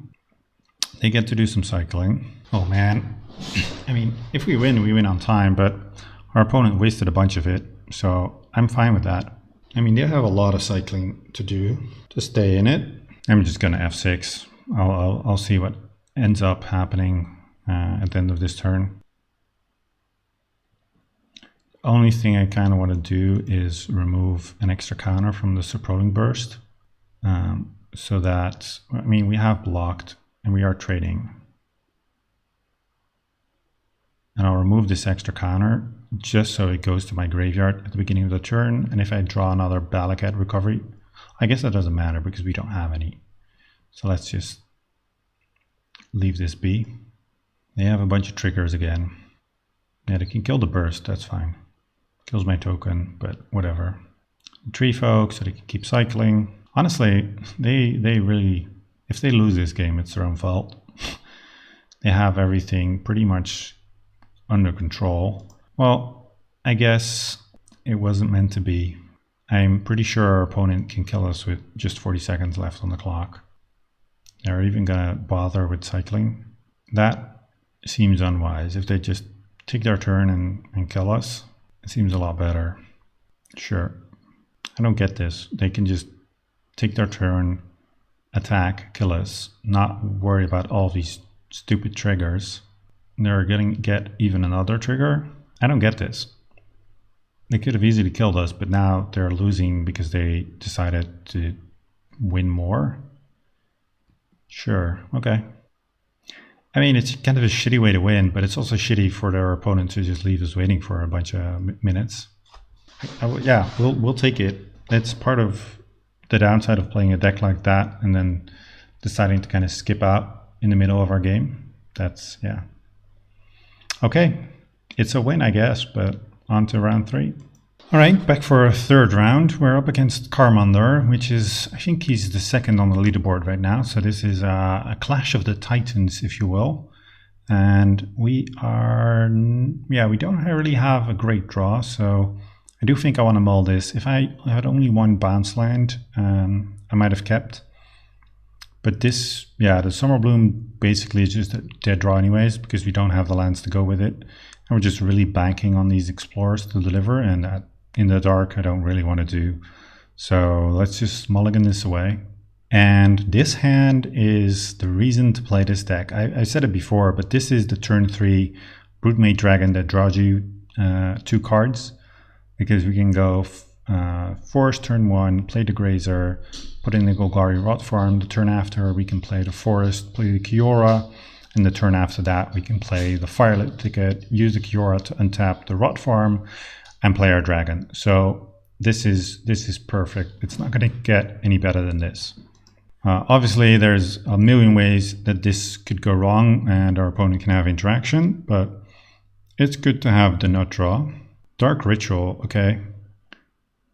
They get to do some cycling. Oh man. I mean, if we win on time, but our opponent wasted a bunch of it, so I'm fine with that. I mean, they have a lot of cycling to do to stay in it. I'm just gonna F6. I'll see what ends up happening at the end of this turn. Only thing I kind of want to do is remove an extra counter from the Surprolling Burst. So that, I mean, we have blocked and we are trading. And I'll remove this extra counter just so it goes to my graveyard at the beginning of the turn. And if I draw another Cavalcade Recovery, I guess that doesn't matter because we don't have any. So let's just leave this be. They have a bunch of triggers again. Yeah, they can kill the burst, that's fine. Kills my token, but whatever. Tree folk, so they can keep cycling. Honestly, they really, if they lose this game, it's their own fault. They have everything pretty much under control. Well, I guess it wasn't meant to be. I'm pretty sure our opponent can kill us with just 40 seconds left on the clock. They're even gonna bother with cycling. That seems unwise. If they just take their turn and kill us, it seems a lot better. Sure. I don't get this. They can just take their turn, attack, kill us, not worry about all these stupid triggers. They're going to get even another trigger. I don't get this. They could have easily killed us, but now they're losing because they decided to win more. Sure, okay. I mean, it's kind of a shitty way to win, but it's also shitty for their opponent to just leave us waiting for a bunch of minutes. Yeah, we'll take it. It's part of the downside of playing a deck like that and then deciding to kind of skip out in the middle of our game. That's, yeah. Okay, it's a win, I guess, but on to round 3. All right, back for a third round. We're up against Carmander, which is, I think he's the second on the leaderboard right now. So this is a clash of the titans, if you will. And we are, yeah, we don't really have a great draw. So I do think I want to mull this. If I had only one bounce land, I might have kept. But this, yeah, the Summer Bloom basically is just a dead draw anyways, because we don't have the lands to go with it. And we're just really banking on these explorers to deliver, and that in the dark I don't really want to do. So let's just mulligan this away. And this hand is the reason to play this deck. I said it before, but this is the turn 3 Broodmate Dragon that draws you 2 cards, because we can go Forest turn 1, play the Grazer, put in the Golgari Rot Farm. The turn after we can play the Forest, play the Kiora, and the turn after that we can play the Firelit Ticket, use the Kiora to untap the Rot Farm, and play our dragon. So this is perfect. It's not going to get any better than this. Obviously, there's a million ways that this could go wrong and our opponent can have interaction, but it's good to have the nut draw. Dark Ritual, okay.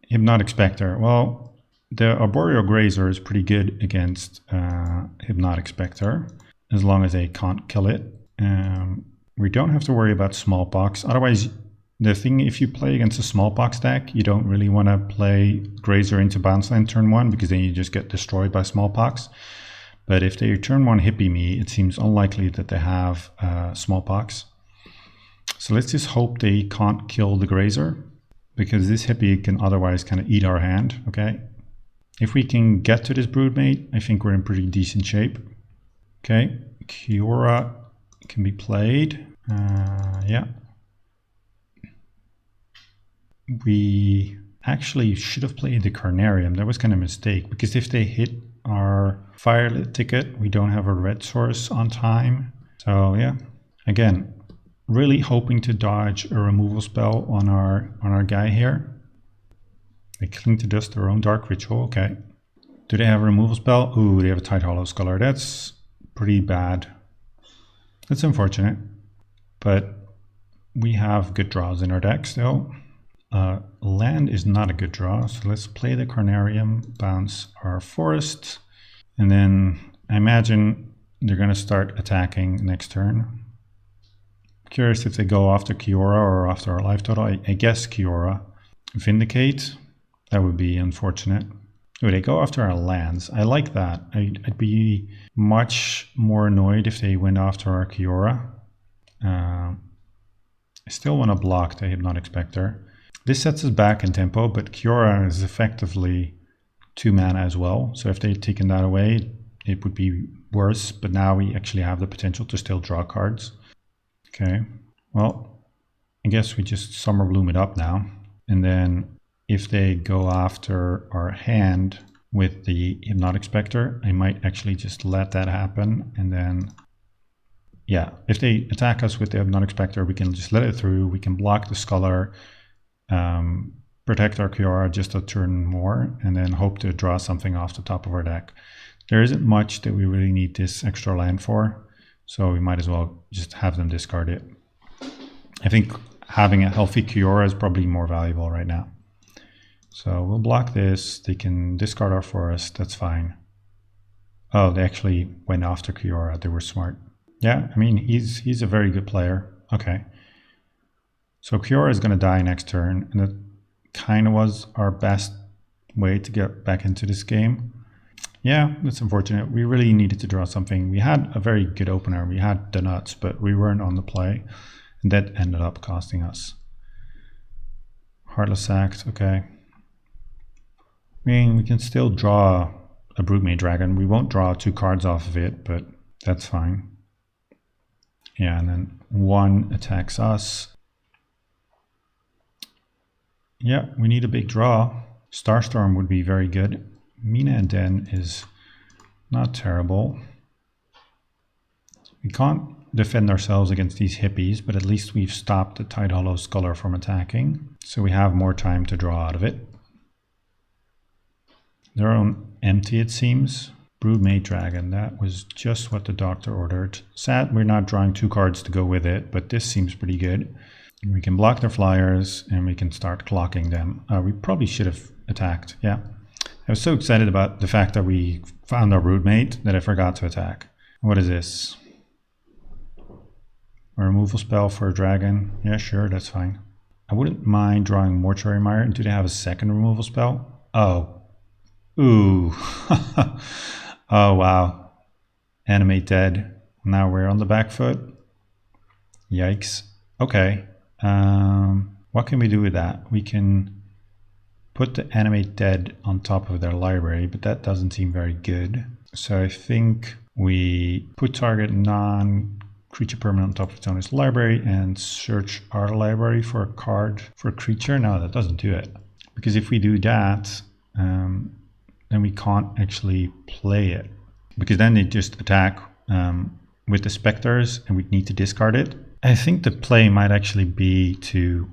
Hypnotic Spectre. Well, the Arboreal Grazer is pretty good against Hypnotic Spectre, as long as they can't kill it. We don't have to worry about Smallpox. Otherwise, the thing, if you play against a Smallpox deck, you don't really want to play Grazer into bounce land turn 1, because then you just get destroyed by Smallpox. But if they turn 1 hippie me, it seems unlikely that they have Smallpox. So let's just hope they can't kill the Grazer, because this hippie can otherwise kind of eat our hand, okay? If we can get to this Broodmate, I think we're in pretty decent shape. Okay, Kiora can be played, yeah. We actually should have played the Carnarium. That was kind of a mistake, because if they hit our Firelit Ticket, we don't have a red source on time. So yeah, again, really hoping to dodge a removal spell on our guy here. They cling to dust their own Dark Ritual, okay. Do they have a removal spell? Ooh, they have a Tide Hollow Scholar. That's pretty bad. That's unfortunate, but we have good draws in our deck still. Land is not a good draw, so let's play the Carnarium, bounce our Forest, and then I imagine they're going to start attacking next turn. Curious if they go after Kiora or after our life total. I guess Kiora. Vindicate, that would be unfortunate. Oh, they go after our lands. I like that. I'd be much more annoyed if they went after our Kiora. I still want to block the Hypnotic Spectre. This sets us back in tempo, but Kiora is effectively 2 mana as well. So if they'd taken that away, it would be worse. But now we actually have the potential to still draw cards. Okay, well, I guess we just Summer Bloom it up now. And then if they go after our hand with the Hypnotic Spectre, I might actually just let that happen. And then, yeah, if they attack us with the Hypnotic Spectre, we can just let it through. We can block the Scholar, protect our Kiora just a turn more, and then hope to draw something off the top of our deck. There isn't much that we really need this extra land for, so we might as well just have them discard it. I think having a healthy Kiora is probably more valuable right now. So we'll block this. They can discard our Forest. That's fine. Oh, they actually went after Kiora. They were smart. Yeah, I mean, he's a very good player. Okay. So Kiora is going to die next turn, and that kind of was our best way to get back into this game. Yeah, that's unfortunate. We really needed to draw something. We had a very good opener. We had the nuts, but we weren't on the play. And that ended up costing us. Heartless Act, okay. I mean, we can still draw a Broodmate Dragon. We won't draw 2 cards off of it, but that's fine. Yeah, and then 1 attacks us. Yeah, we need a big draw. Starstorm would be very good. Mina and Den is not terrible. We can't defend ourselves against these hippies, but at least we've stopped the Tidehollow Scholar from attacking. So we have more time to draw out of it. They're on empty, it seems. Broodmate Dragon, that was just what the doctor ordered. Sad we're not drawing 2 cards to go with it, but this seems pretty good. We can block their flyers and we can start clocking them. We probably should have attacked, yeah. I was so excited about the fact that we found our Broodmate that I forgot to attack. What is this? A removal spell for a dragon? Yeah, sure, that's fine. I wouldn't mind drawing Mortuary Mire. Do they have a second removal spell? Oh. Ooh. Oh, wow. Animate dead. Now we're on the back foot. Yikes. Okay. What can we do with that? We can put the animate dead on top of their library, but that doesn't seem very good. So I think we put target non-creature permanent on top of its owner's library and search our library for a card for a creature. No, that doesn't do it. Because if we do that, then we can't actually play it. Because then they just attack with the specters and we'd need to discard it. I think the play might actually be to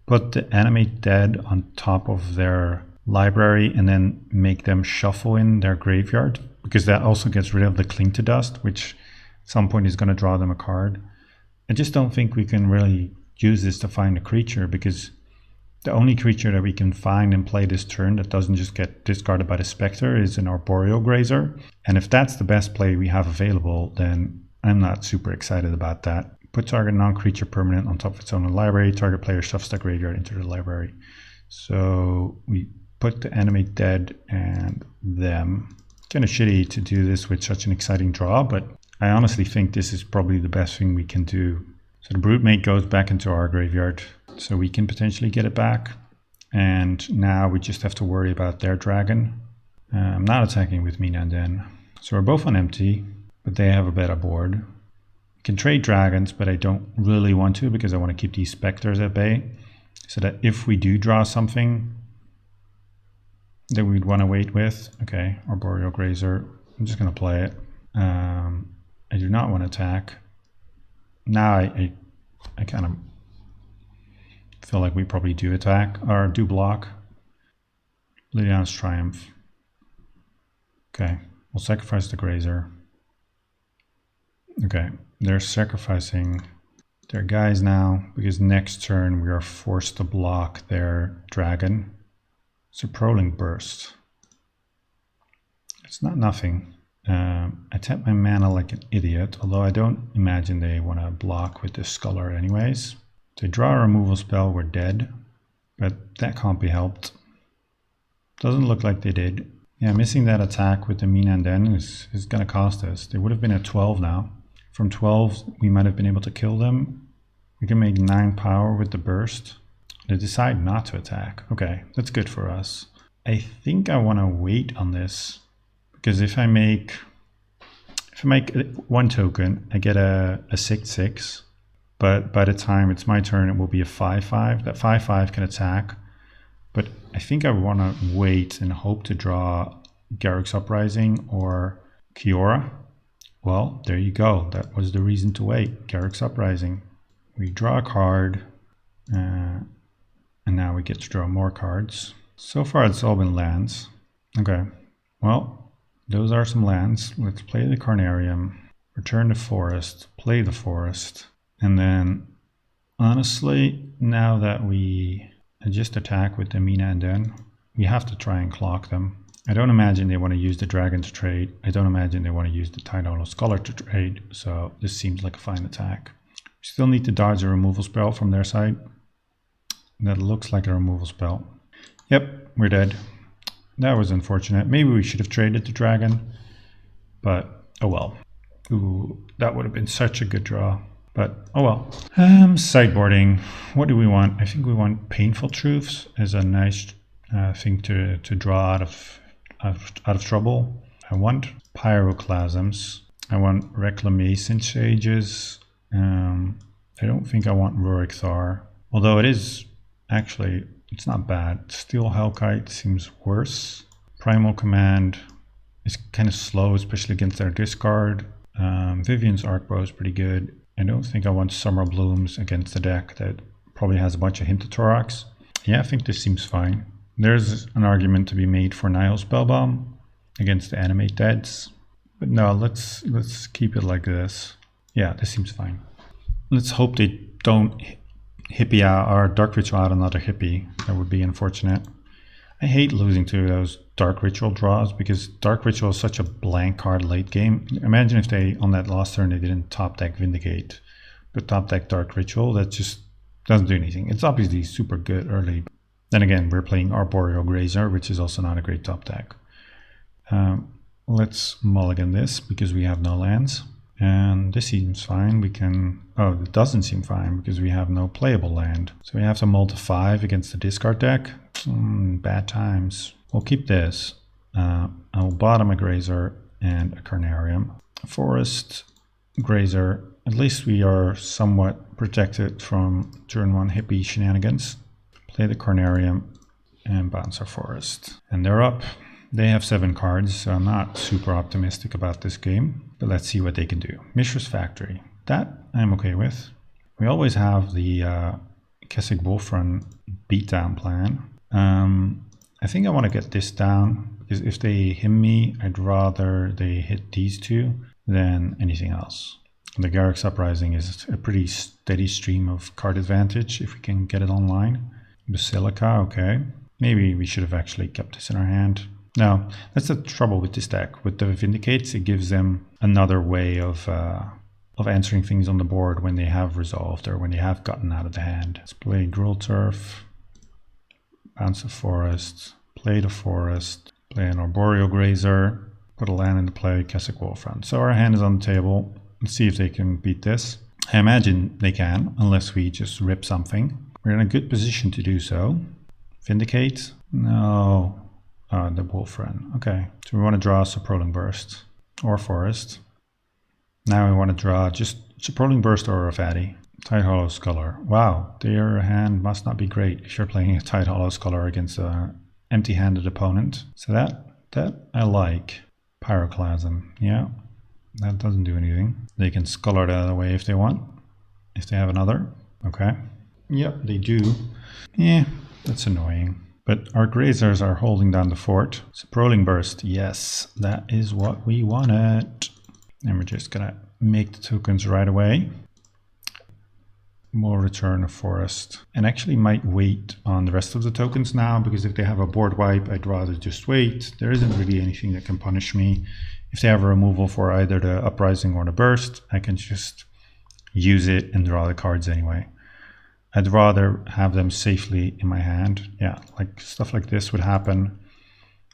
put the animate dead on top of their library and then make them shuffle in their graveyard, because that also gets rid of the cling to dust, which at some point is going to draw them a card. I just don't think we can really use this to find a creature, because the only creature that we can find and play this turn that doesn't just get discarded by the Spectre is an Arboreal Grazer. And if that's the best play we have available, then I'm not super excited about that. Put target non-creature permanent on top of its own library. Target player shuffles the graveyard into the library. So we put the animate dead and them. Kind of shitty to do this with such an exciting draw, but I honestly think this is probably the best thing we can do. So the Broodmate goes back into our graveyard, so we can potentially get it back. And now we just have to worry about their dragon. I'm not attacking with Mina and Den. So we're both on empty, but they have a better board. We can trade dragons, but I don't really want to because I want to keep these specters at bay. So that if we do draw something that we'd want to wait with. Okay, Arboreal Grazer. I'm just going to play it. I do not want to attack. Now I kind of feel like we probably do attack or do block. Lydiana's Triumph. Okay, we'll sacrifice the Grazer. Okay, they're sacrificing their guys now because next turn we are forced to block their dragon. It's a Prowling Burst. It's not nothing. I tap my mana like an idiot, although I don't imagine they want to block with this Scholar anyways. They draw a removal spell, we're dead, but that can't be helped. Doesn't look like they did. Yeah, missing that attack with the Mina and Den is going to cost us. They would have been at 12 now. From 12, we might have been able to kill them. We can make 9 power with the burst. They decide not to attack. Okay, that's good for us. I think I want to wait on this, because if I make 1 token, I get a 6/6. But by the time it's my turn, it will be a 5/5. That 5/5 can attack. But I think I want to wait and hope to draw Garruk's Uprising or Kiora. Well, there you go. That was the reason to wait. Garruk's Uprising. We draw a card. And now we get to draw more cards. So far it's all been lands. Okay. Well, those are some lands. Let's play the Carnarium. Return the forest. Play the forest. And then, honestly, now that we just attack with the Mina and Den, we have to try and clock them. I don't imagine they want to use the dragon to trade. I don't imagine they want to use the Tidehollow Scholar to trade. So this seems like a fine attack. We still need to dodge a removal spell from their side. That looks like a removal spell. Yep, we're dead. That was unfortunate. Maybe we should have traded the dragon, but oh well. Ooh, that would have been such a good draw. But oh well. Sideboarding. What do we want? I think we want Painful Truths as a nice thing to draw out of trouble. I want Pyroclasms. I want Reclamation Sages. I don't think I want Rurik Thar. Although it is actually, it's not bad. Steel Hellkite seems worse. Primal Command is kind of slow, especially against their discard. Vivian's Arcbow is pretty good. I don't think I want Summer Blooms against a deck that probably has a bunch of Hintotorox. Yeah, I think this seems fine. There's an argument to be made for Nihil Spellbomb against the Animate Deads. But no, let's keep it like this. Yeah, this seems fine. Let's hope they don't hippie out or Dark Ritual out another hippie. That would be unfortunate. I hate losing to those Dark Ritual draws because Dark Ritual is such a blank card late game. Imagine if they, on that last turn, they didn't top deck Vindicate, but top deck Dark Ritual. That just doesn't do anything. It's obviously super good early. Then again, we're playing Arboreal Grazer, which is also not a great top deck. Let's mulligan this because we have no lands. And this seems fine. We can... Oh, it doesn't seem fine because we have no playable land. So we have to mull to 5 against the discard deck. Bad times. We'll keep this. I'll bottom a Grazer and a Carnarium. Forest, Grazer. At least we are somewhat protected from turn 1 hippie shenanigans. Play the Carnarium and bounce our Forest. And they're up. They have 7 cards, so I'm not super optimistic about this game. But let's see what they can do. Mishra's Factory. That I'm okay with. We always have the Keswick Wolfrun beatdown plan. I think I want to get this down, because if they him me, I'd rather they hit these two than anything else. The Garruk's Uprising is a pretty steady stream of card advantage if we can get it online. Basilica, okay. Maybe we should have actually kept this in our hand. No, that's the trouble with this deck. With the Vindicates, it gives them another way of answering things on the board when they have resolved or when they have gotten out of the hand. Let's play Gruul Turf, bounce a Forest, play the Forest, play an Arboreal Grazer, put a land into play, Keswick Wolfrun. So our hand is on the table. Let's see if they can beat this. I imagine they can, unless we just rip something. We're in a good position to do so. Vindicate? No. The Wolfrun. Okay, so we want to draw Saproling Burst or Forest. Now we want to draw just Saproling Burst or a Fatty. Tidehollow Sculler. Wow, their hand must not be great if you're playing a Tidehollow Sculler against an empty-handed opponent. So that I like. Pyroclasm. Yeah, that doesn't do anything. They can Sculler that out of the way if they want. If they have another. Okay. Yep, they do. Yeah, that's annoying. But our Grazers are holding down the fort. Saproling Burst, yes, that is what we wanted. And we're just gonna make the tokens right away. We'll return a Forest. And actually might wait on the rest of the tokens now, because if they have a board wipe, I'd rather just wait. There isn't really anything that can punish me. If they have a removal for either the Uprising or the Burst, I can just use it and draw the cards anyway. I'd rather have them safely in my hand. Yeah, like stuff like this would happen.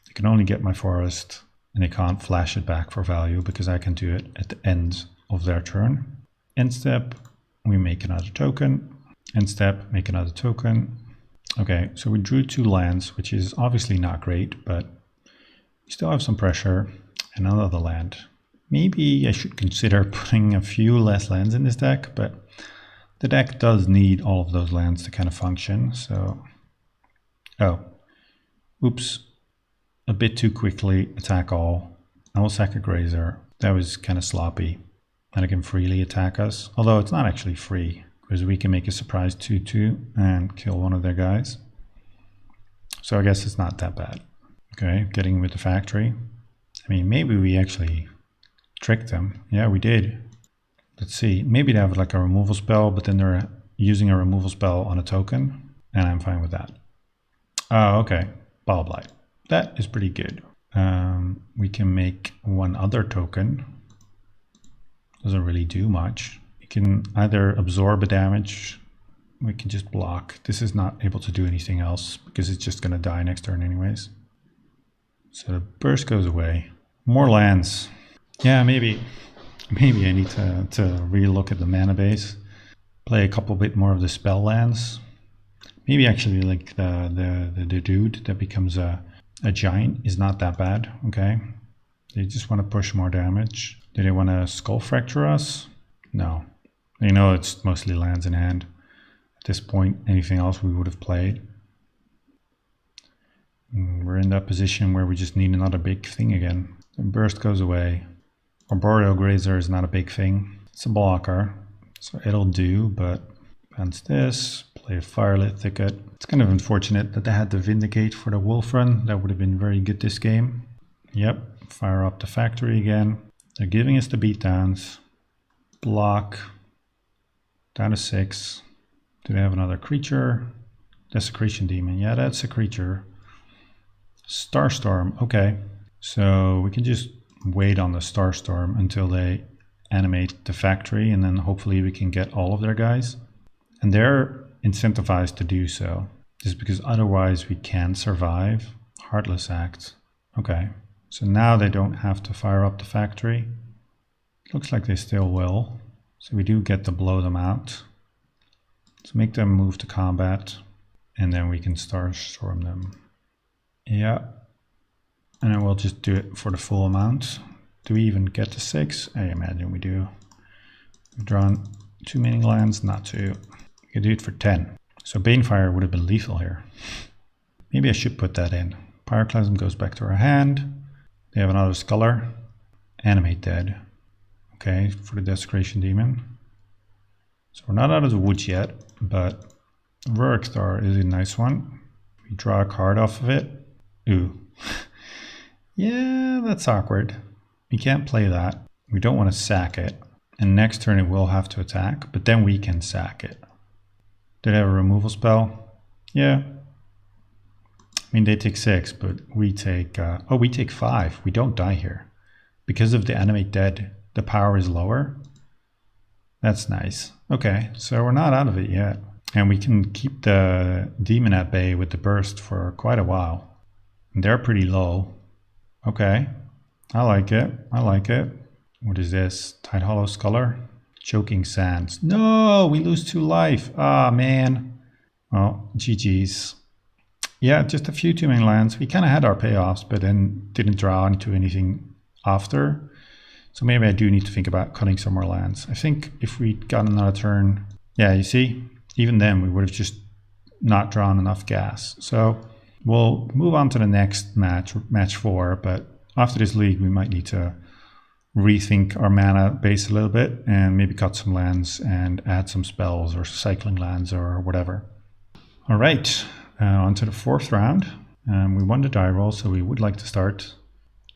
I can only get my Forest and they can't flash it back for value because I can do it at the end of their turn. End step, we make another token. End step, make another token. Okay, so we drew 2 lands, which is obviously not great, but we still have some pressure. And another land. Maybe I should consider putting a few less lands in this deck, but the deck does need all of those lands to kind of function, so... Oh. Oops. A bit too quickly. Attack all. I will sack a Grazer. That was kind of sloppy. And it can freely attack us. Although it's not actually free, because we can make a surprise 2/2 and kill one of their guys. So I guess it's not that bad. Okay, getting with the factory. I mean, maybe we actually tricked them. Yeah, we did. Let's see, maybe they have like a removal spell, but then they're using a removal spell on a token, and I'm fine with that. Oh, okay, Ball Blight. That is pretty good. We can make one other token. Doesn't really do much. You can either absorb a damage, we can just block. This is not able to do anything else, because it's just gonna die next turn anyways. So the burst goes away. More lands. Yeah, maybe I need to re-look at the mana base. Play a couple bit more of the spell lands. Maybe actually like the dude that becomes a giant is not that bad, okay? They just want to push more damage. Do they want to skull fracture us? No. They know it's mostly lands in hand. At this point, anything else we would have played. We're in that position where we just need another big thing again. The burst goes away. Arboreal Grazer is not a big thing. It's a blocker, so it'll do, but bounce this, play a Firelit Thicket. It's kind of unfortunate that they had to Vindicate for the Wolf Run. That would have been very good this game. Yep, fire up the factory again. They're giving us the beatdowns. Block. Down to 6. Do they have another creature? Desecration Demon. Yeah, that's a creature. Starstorm. Okay. So we can just wait on the Starstorm until they animate the factory, and then hopefully we can get all of their guys. And they're incentivized to do so, just because otherwise we can't survive. Heartless Act. Okay. So now they don't have to fire up the factory. Looks like they still will. So we do get to blow them out. Let's make them move to combat, and then we can Starstorm them. Yeah. And then we'll just do it for the full amount. Do we even get to 6? I imagine we do. We've drawn 2 meaning lands, not 2. We could do it for 10. So Banefire would have been lethal here. Maybe I should put that in. Pyroclasm goes back to our hand. They have another Sculler. Animate Dead. Okay, for the Desecration Demon. So we're not out of the woods yet, but Rurikthar is a nice one. We draw a card off of it. Ooh. Yeah, that's awkward. We can't play that. We don't want to sack it. And next turn it will have to attack, but then we can sack it. Did it have a removal spell? Yeah. I mean, they take 6, but we take... we take 5. We don't die here. Because of the Animate Dead, the power is lower. That's nice. Okay, so we're not out of it yet. And we can keep the demon at bay with the burst for quite a while. And they're pretty low. Okay, I like it. I like it. What is this? Tidehollow Sculler? Choking Sands. No, we lose 2 life. Ah, man. Well, GG's. Yeah, just a few 2-mana lands. We kind of had our payoffs, but then didn't draw into anything after. So maybe I do need to think about cutting some more lands. I think if we got another turn... Yeah, you see? Even then, we would have just not drawn enough gas. So we'll move on to the next match, match 4. But after this league, we might need to rethink our mana base a little bit and maybe cut some lands and add some spells or cycling lands or whatever. All right, on to the 4th round. We won the die roll, so we would like to start.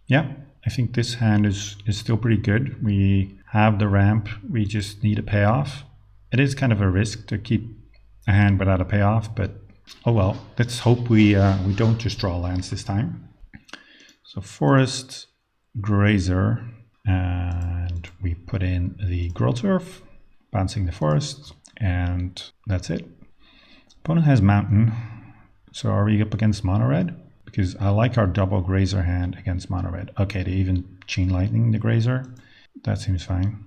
Yeah, I think this hand is still pretty good. We have the ramp, we just need a payoff. It is kind of a risk to keep a hand without a payoff, but oh well. Let's hope we don't just draw lands this time. So Forest, Grazer, and we put in the Growlturf, bouncing the Forest, and that's it. Opponent has Mountain, so are we up against Mono Red? Because I like our double Grazer hand against Mono Red. Okay, they even Chain Lightning the Grazer. That seems fine.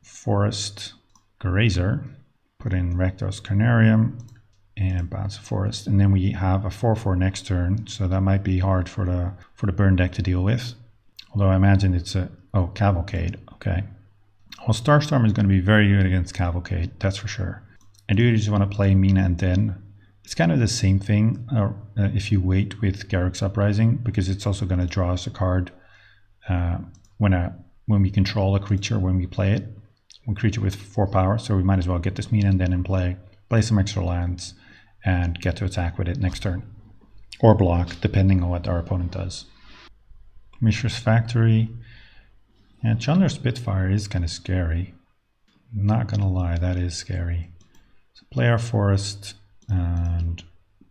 Forest, Grazer, put in Rakdos Carnarium, and bounce a Forest. And then we have a 4/4 next turn, so that might be hard for the burn deck to deal with. Although I imagine it's a... Oh, Cavalcade. Okay. Well, Starstorm is going to be very good against Cavalcade, that's for sure. I do just want to play Mina and Den. It's kind of the same thing if you wait with Garruk's Uprising, because it's also going to draw us a card when we control a creature when we play it. One creature with 4 power, so we might as well get this Mina and Den in play some extra lands, and get to attack with it next turn. Or block, depending on what our opponent does. Mishra's Factory. Yeah, Chandler's Spitfire is kind of scary. Not gonna lie, that is scary. So play our Forest and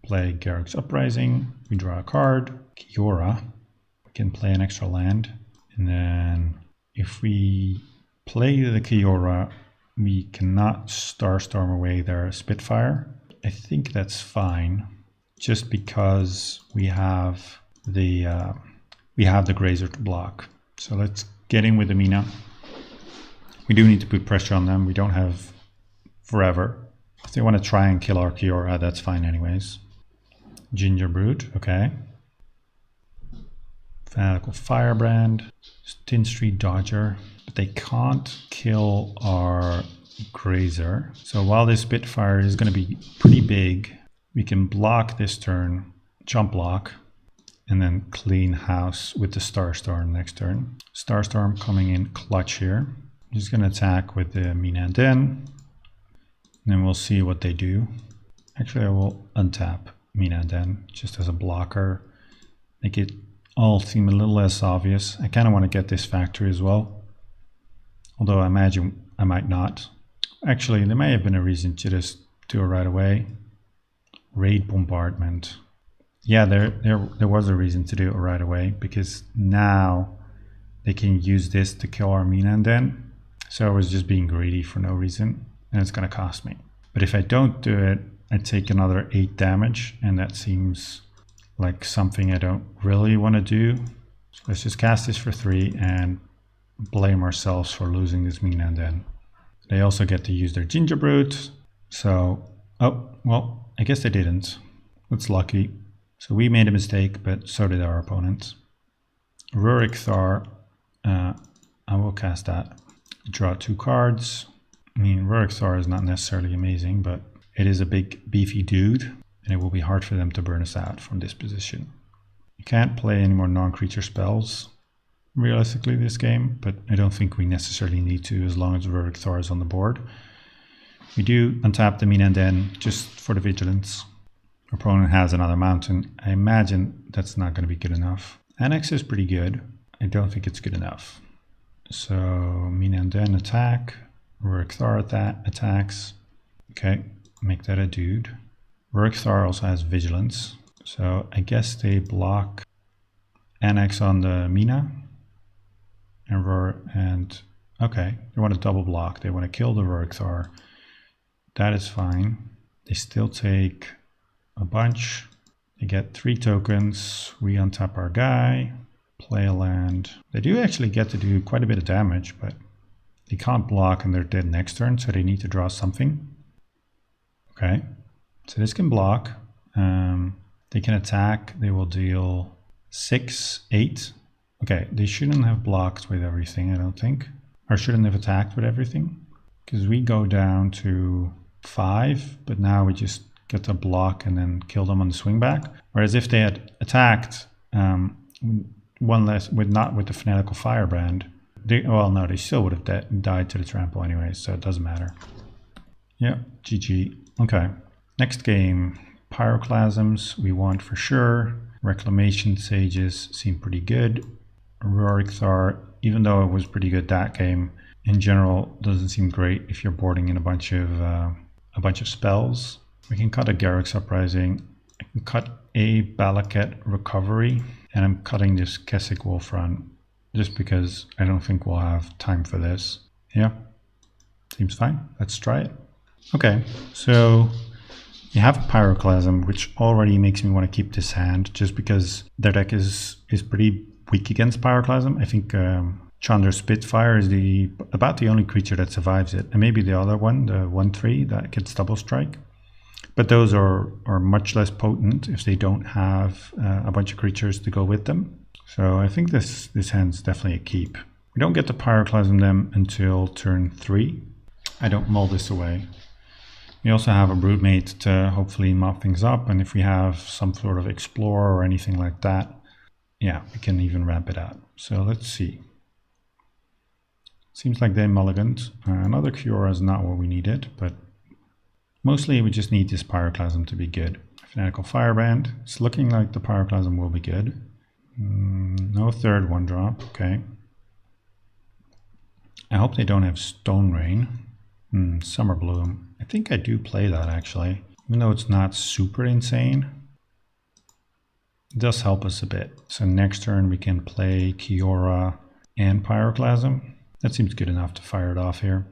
play Garruk's Uprising. We draw a card. Kiora. We can play an extra land. And then if we play the Kiora, we cannot Starstorm away their Spitfire. I think that's fine, just because we have we have the Grazer to block. So let's get in with the Mina. We do need to put pressure on them. We don't have forever. If they want to try and kill our Kiora, that's fine anyways. Gingerbread, okay. Fanatical Firebrand, Tin Street Dodger, but they can't kill our Grazer. So while this Spitfire is going to be pretty big, we can block this turn, jump block, and then clean house with the Starstorm next turn. Starstorm coming in clutch here. I'm just going to attack with the Mina and Den, and then we'll see what they do. Actually, I will untap Mina and Den just as a blocker, make it all seem a little less obvious. I kind of want to get this factory as well, although I imagine I might not. Actually, there may have been a reason to just do it right away. Raid Bombardment. Yeah, there was a reason to do it right away, because now they can use this to kill our Mina and Den. So I was just being greedy for no reason, and it's going to cost me. But if I don't do it, I take another 8 damage, and that seems like something I don't really want to do. So let's just cast this for 3 and blame ourselves for losing this Mina and Den. They also get to use their Gingerbread. So, oh, well, I guess they didn't. That's lucky. So we made a mistake, but so did our opponent. Rurik Thar, I will cast that. Draw 2 cards. I mean, Rurik Thar is not necessarily amazing, but it is a big beefy dude, and it will be hard for them to burn us out from this position. You can't play any more non-creature spells, realistically, this game, but I don't think we necessarily need to as long as Rurik Thar is on the board. We do untap the Mina and Den just for the vigilance. Our opponent has another mountain. I imagine that's not going to be good enough. Annex is pretty good. I don't think it's good enough. So Mina and Den attack. Rurik Thar attacks. Okay, make that a dude. Rurik Thar also has vigilance. So I guess they block Annex on the Mina. And okay, they want to double block. They want to kill the Rurik Thar. That is fine. They still take a bunch. They get 3 tokens. We untap our guy, play a land. They do actually get to do quite a bit of damage, but they can't block and they're dead next turn, so they need to draw something. Okay, so this can block. They can attack. They will deal 6, 8. Okay, they shouldn't have blocked with everything, I don't think. Or shouldn't have attacked with everything. Because we go down to 5, but now we just get to block and then kill them on the swing back. Whereas if they had attacked one less, not with the Fanatical Firebrand, well, no, they still would have died to the trample anyway, so it doesn't matter. Yeah, GG. Okay, next game, Pyroclasms we want for sure. Reclamation Sages seem pretty good. Rurik Thar, even though it was pretty good that game, in general doesn't seem great if you're boarding in a bunch of spells. We can cut a Garruk's Uprising. I can cut a Balaket Recovery, and I'm cutting this Keswick Wolf Run just because I don't think we'll have time for this. Yeah, seems fine. Let's try it. Okay, so you have a Pyroclasm, which already makes me want to keep this hand just because their deck is pretty weak against Pyroclasm. I think Chandra Spitfire is about the only creature that survives it, and maybe the other one, the 1/3 that gets double strike. But those are much less potent if they don't have a bunch of creatures to go with them. So I think this hand's definitely a keep. We don't get to Pyroclasm them until turn 3. I don't mull this away. We also have a Broodmate to hopefully mop things up, and if we have some sort of Explorer or anything like that, yeah, we can even ramp it out. So let's see. Seems like they mulliganed. Another Kiora is not what we needed, but mostly we just need this Pyroclasm to be good. Fanatical Firebrand. It's looking like the Pyroclasm will be good. No third 1-drop, okay. I hope they don't have Stone Rain. Summer Bloom. I think I do play that actually, even though it's not super insane. It does help us a bit. So next turn we can play Kiora and Pyroclasm. That seems good enough to fire it off here.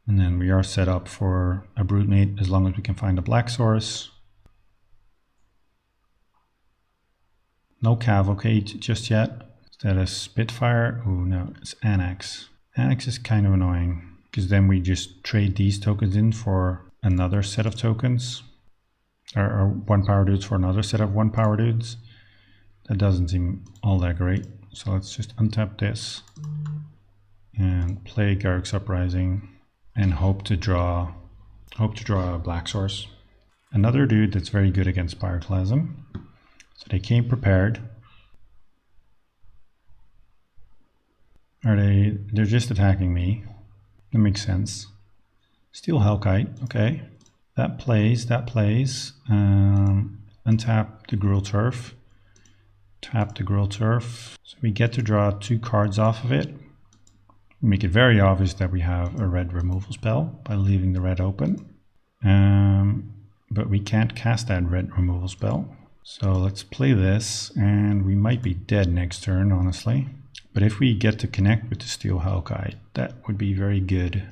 And then we are set up for a Broodmate as long as we can find a black source. No cavalcade just yet. Is that a Spitfire? Oh no, it's Annex. Annex is kind of annoying because then we just trade these tokens in for another set of tokens, or 1 power dudes for another set of 1 power dudes. That doesn't seem all that great. So let's just untap this and play Garruk's Uprising and hope to draw a black source. Another dude that's very good against Pyroclasm. So they came prepared. They're just attacking me. That makes sense. Steel Hellkite, okay. That plays. Untap the Gruul Turf. Tap the Gruul Turf. So we get to draw 2 cards off of it. Make it very obvious that we have a red removal spell by leaving the red open. But we can't cast that red removal spell. So let's play this, and we might be dead next turn, honestly. But if we get to connect with the Steel Hellkite, that would be very good.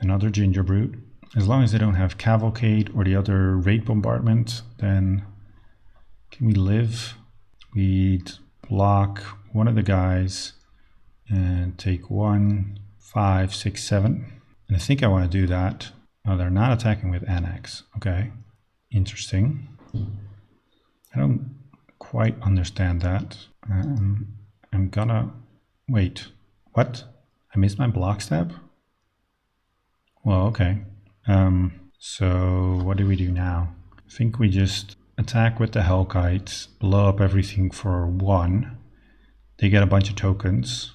Another Ginger Brute. As long as they don't have Cavalcade or the other Raid Bombardment, then can we live? We'd block one of the guys and take 1, 5, 6, 7. And I think I want to do that. Oh, they're not attacking with Annex. Okay, interesting. I don't quite understand that. I'm gonna wait. What? I missed my block step? Well, okay. So what do we do now? I think we just attack with the Hellkite, blow up everything for 1. They get a bunch of tokens.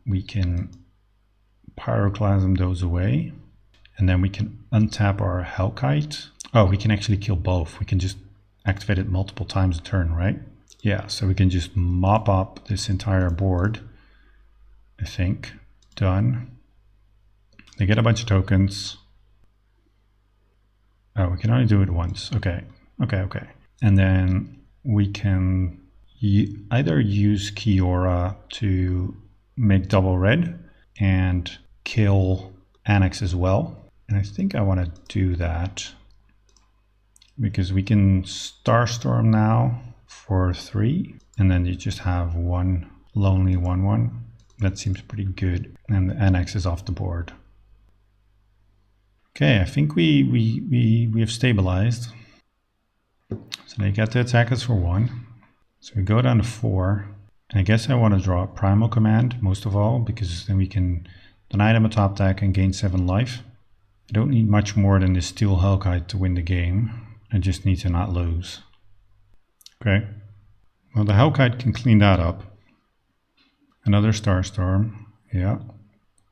We can Pyroclasm those away, and then we can untap our Hellkite. Oh, we can actually kill both. We can just activate it multiple times a turn, right? Yeah, so we can just mop up this entire board, I think. Done. They get a bunch of tokens. Oh, we can only do it once. Okay. And then we can either use Kiora to make double red and kill Annex as well. And I think I want to do that because we can Starstorm now for 3, and then you just have 1 lonely 1/1. That seems pretty good, and the Annex is off the board. Okay, I think we have stabilized. So they get to attack us for 1. So we go down to 4. And I guess I want to draw a Primal Command most of all, because then we can deny them a top deck and gain 7 life. I don't need much more than this Steel Hellkite to win the game. I just need to not lose. Okay. Well, the Hellkite can clean that up. Another Starstorm. Yeah.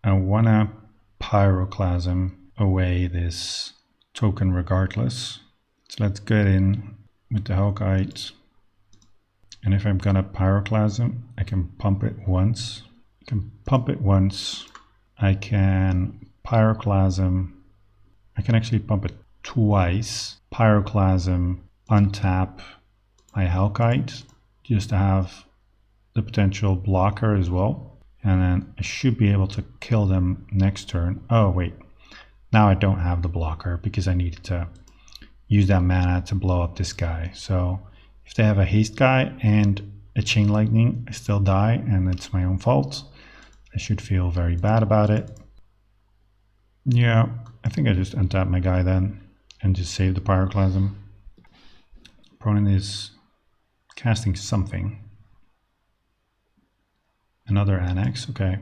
I want to Pyroclasm away this token regardless. So let's get in with the Hellkite. And if I'm gonna Pyroclasm, I can pump it once. I can Pyroclasm. I can actually pump it twice. Pyroclasm, untap my Hellkite, just to have the potential blocker as well. And then I should be able to kill them next turn. Oh wait, now I don't have the blocker because I needed to use that mana to blow up this guy. So if they have a haste guy and a chain lightning, I still die, and it's my own fault. I should feel very bad about it. Yeah, I think I just untap my guy then and just save the Pyroclasm. Opponent is casting something. Another Annex, okay.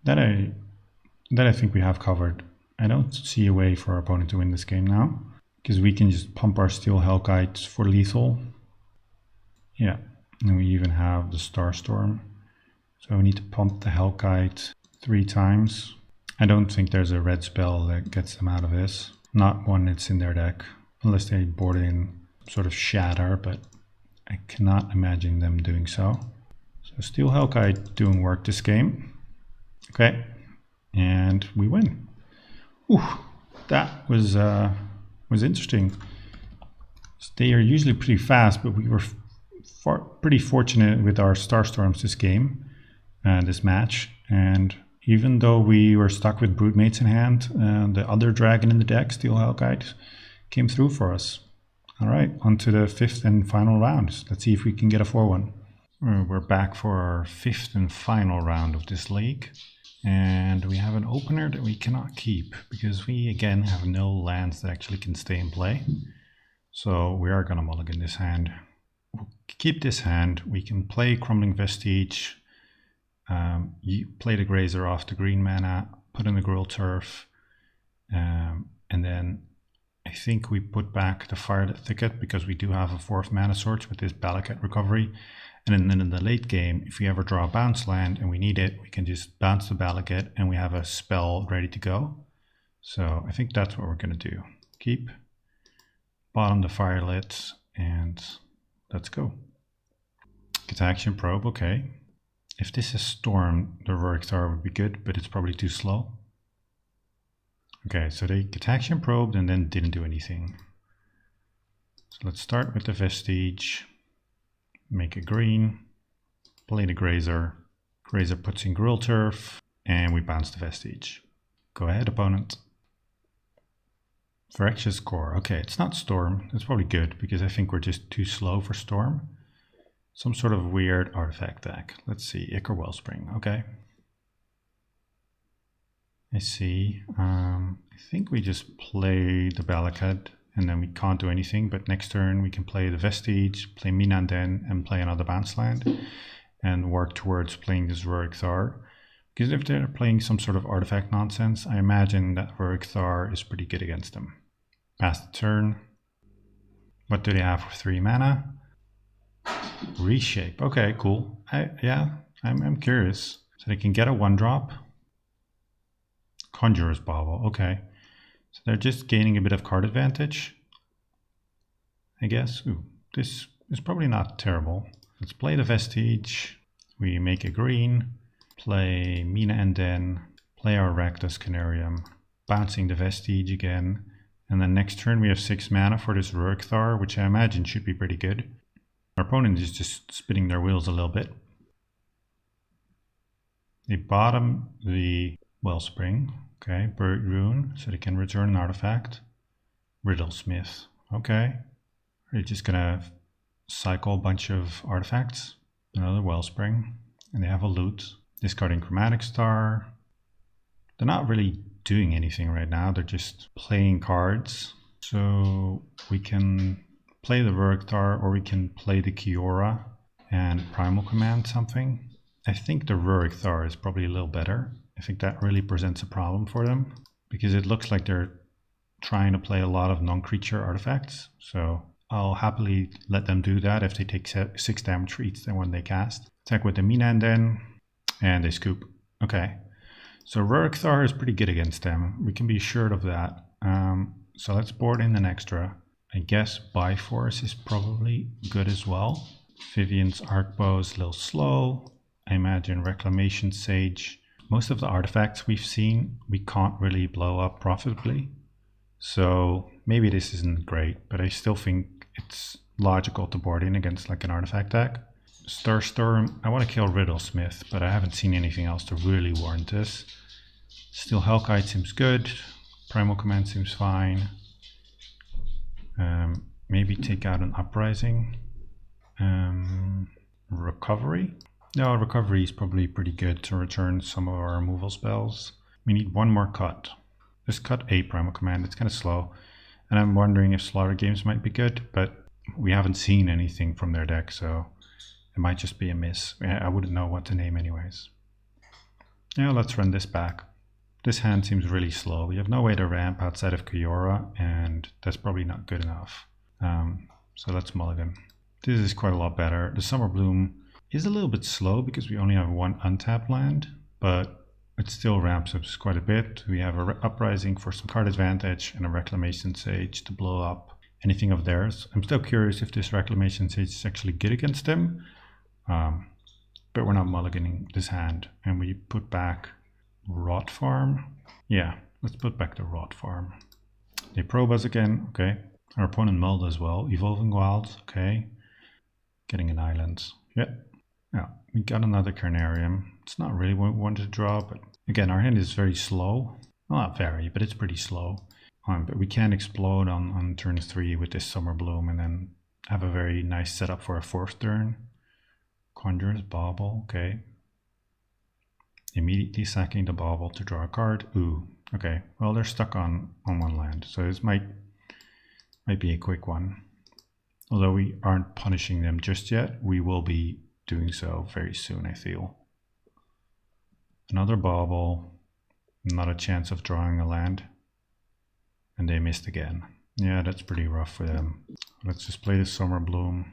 That I think we have covered. I don't see a way for our opponent to win this game now, because we can just pump our Steel Hellkite for lethal. Yeah, and we even have the Starstorm. So we need to pump the Hellkite 3 times. I don't think there's a red spell that gets them out of this. Not one that's in their deck, unless they board in sort of Shatter, but I cannot imagine them doing so. So Steel Hellkite doing work this game. Okay, and we win. Ooh, that was interesting. They are usually pretty fast, but we were pretty fortunate with our Starstorms this game, this match. And even though we were stuck with Broodmates in hand, the other dragon in the deck, Steel Hellkite, came through for us. All right, on to the fifth and final round. Let's see if we can get a 4-1. We're back for our fifth and final round of this league. And we have an opener that we cannot keep because we, again, have no lands that actually can stay in play. So we are going to mulligan this hand. We'll keep this hand. We can play Crumbling Vestige. You play the Grazer off the green mana, put in the Gruul Turf, and then I think we put back the Firelit Thicket because we do have a 4th mana source with this Balakut recovery. And then in the late game, if we ever draw a bounce land and we need it, we can just bounce the Balakut and we have a spell ready to go. So I think that's what we're going to do. Keep, bottom the Firelit, and let's go. Get Action Probe, okay. If this is Storm, the Ruric Thar would be good, but it's probably too slow. Okay, so they get Action Probed and then didn't do anything. So let's start with the Vestige. Make a green, play the Grazer. Grazer puts in Gruul Turf, and we bounce the Vestige. Go ahead, opponent. Phyrexia's Core. Okay, it's not Storm. That's probably good, because I think we're just too slow for Storm. Some sort of weird artifact deck. Let's see, Ichor Wellspring. Okay. I see. I think we just play the Balakut, and then we can't do anything, but next turn we can play the Vestige, play Minanden, and play another bounce land, and work towards playing this Ruric Thar. Because if they're playing some sort of artifact nonsense, I imagine that Ruric Thar is pretty good against them. Pass the turn. What do they have for 3 mana? Reshape. Okay, cool. I'm curious. So they can get a 1-drop. Conjurer's Bauble. Okay. So they're just gaining a bit of card advantage, I guess. Ooh, this is probably not terrible. Let's play the Vestige. We make a green, play Mina and then play our Rakdos Canarium, bouncing the Vestige again. And then next turn we have 6 mana for this Ruric Thar, which I imagine should be pretty good. Our opponent is just spinning their wheels a little bit. They bottom the Wellspring. Okay, Buried Rune, so they can return an artifact. Riddlesmith. Okay. They're just gonna cycle a bunch of artifacts. Another Wellspring. And they have a loot. Discarding Chromatic Star. They're not really doing anything right now. They're just playing cards. So we can play the Ruric Thar, or we can play the Kiora and Primal Command something. I think the Ruric Thar is probably a little better. I think that really presents a problem for them, because it looks like they're trying to play a lot of non-creature artifacts. So I'll happily let them do that if they take 6 damage for each one they cast. Attack with the Minanden, and they scoop. Okay, so Ruric Thar is pretty good against them. We can be assured of that. So let's board in an extra. I guess Byforce is probably good as well. Vivian's Arcbow is a little slow. I imagine Reclamation Sage. Most of the artifacts we've seen, we can't really blow up profitably. So maybe this isn't great, but I still think it's logical to board in against like an artifact deck. Starstorm, I want to kill Riddlesmith, but I haven't seen anything else to really warrant this. Still Hellkite seems good. Primal Command seems fine. Maybe take out an Uprising. Recovery? No, Recovery is probably pretty good to return some of our removal spells. We need 1 more cut. Just cut a Primal Command, it's kind of slow. And I'm wondering if Slaughter Games might be good, but we haven't seen anything from their deck, so it might just be a miss. I wouldn't know what to name anyways. Yeah, let's run this back. This hand seems really slow. We have no way to ramp outside of Kiora, and that's probably not good enough. So let's mulligan. This is quite a lot better. The Summer Bloom is a little bit slow because we only have 1 untapped land, but it still ramps up quite a bit. We have a Uprising for some card advantage and a Reclamation Sage to blow up anything of theirs. I'm still curious if this Reclamation Sage is actually good against them, but we're not mulliganing this hand. And we put back Rot Farm. Yeah, let's put back the Rot Farm. They probe us again. Okay. Our opponent mulled as well. Evolving Wilds. Okay. Getting an island. Yep. Yeah, we got another Carnarium. It's not really what we wanted to draw, but again, our hand is very slow. Well, not very, but it's pretty slow. But we can explode on turn 3 with this Summer Bloom and then have a very nice setup for a 4th turn. Conjures, Bauble, okay. Immediately sacking the Bauble to draw a card. Ooh, okay. Well, they're stuck on one land, so this might be a quick one. Although we aren't punishing them just yet, we will be doing so very soon, I feel. Another Bauble, not a chance of drawing a land. And they missed again. Yeah, that's pretty rough for them. Let's just play the Summer Bloom,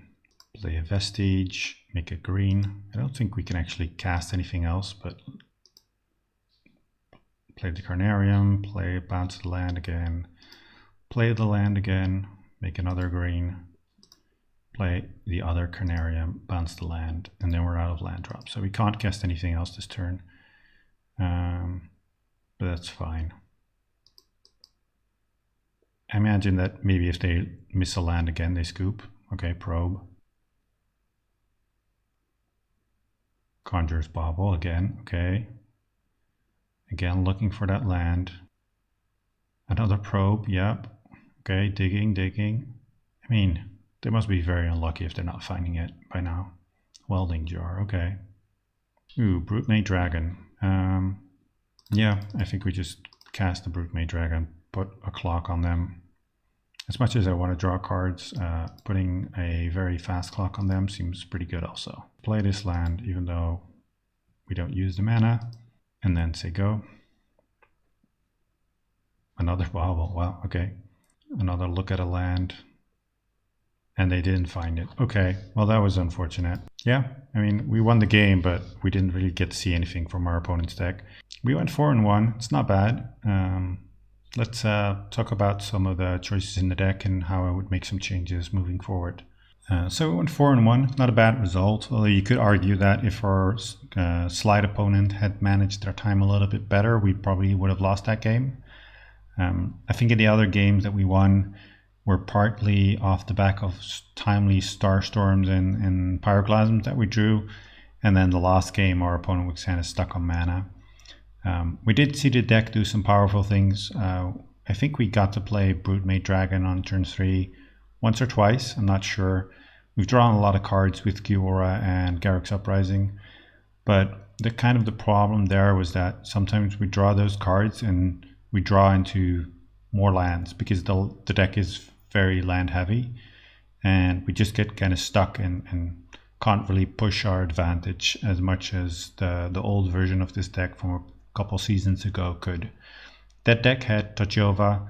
play a Vestige, make a green. I don't think we can actually cast anything else, but play the Carnarium, play bounce the land again, play the land again, make another green, play the other Carnarium, bounce the land, and then we're out of land drop. So we can't cast anything else this turn, but that's fine. I imagine that maybe if they miss a land again, they scoop. Okay, probe. Conjures Bauble again, okay. Again, looking for that land. Another probe, yep. Okay, digging. I mean, they must be very unlucky if they're not finding it by now. Welding jar, okay. Ooh, Broodmate Dragon. Yeah, I think we just cast the Broodmate Dragon, put a clock on them. As much as I want to draw cards, putting a very fast clock on them seems pretty good also. Play this land, even though we don't use the mana, and then say go. Another Bauble, wow, okay. Another look at a land, and they didn't find it. Okay, well that was unfortunate. Yeah, I mean, we won the game, but we didn't really get to see anything from our opponent's deck. We went 4-1, it's not bad. Let's talk about some of the choices in the deck and how I would make some changes moving forward. So we went 4-1, not a bad result, although you could argue that if our slide opponent had managed their time a little bit better, we probably would have lost that game. I think in the other games that we won were partly off the back of timely Starstorms and Pyroclasms that we drew, and then the last game our opponent was kind of stuck on mana. We did see the deck do some powerful things. I think we got to play Broodmate Dragon on turn 3 once or twice, I'm not sure. We've drawn a lot of cards with Giora and Garruk's Uprising, but the problem there was that sometimes we draw those cards and we draw into more lands because the deck is very land heavy, and we just get kind of stuck and can't really push our advantage as much as the old version of this deck from a couple seasons ago could. That deck had Tachova,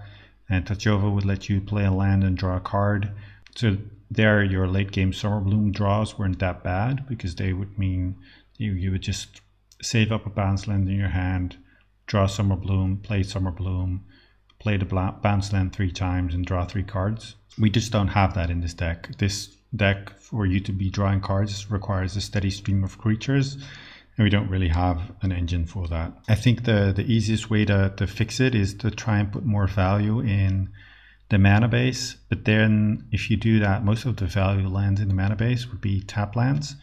and Tachova would let you play a land and draw a card. So there your late game Summer Bloom draws weren't that bad because they would mean you would just save up a bounce land in your hand, draw Summer Bloom, play the bounce land 3 times and draw 3 cards. We just don't have that in this deck. This deck, for you to be drawing cards, requires a steady stream of creatures, and we don't really have an engine for that. I think the easiest way to fix it is to try and put more value in the mana base, but then if you do that, most of the value lands in the mana base would be tap lands,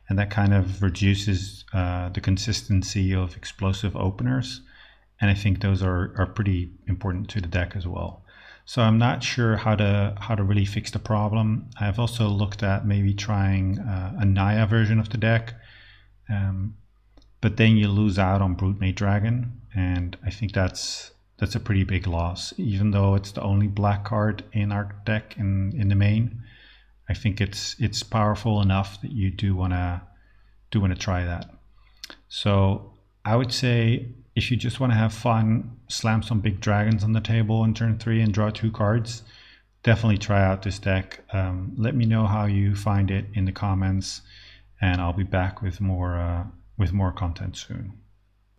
and that kind of reduces the consistency of explosive openers, and I think those are pretty important to the deck as well. So I'm not sure how to really fix the problem. I've also looked at maybe trying a Naya version of the deck, but then you lose out on Broodmate Dragon, and I think that's a pretty big loss. Even though it's the only black card in our deck in the main, I think it's powerful enough that you do wanna try that. So I would say if you just want to have fun, slam some big dragons on the table in turn 3 and draw 2 cards, definitely try out this deck. Let me know how you find it in the comments, and I'll be back with more content soon.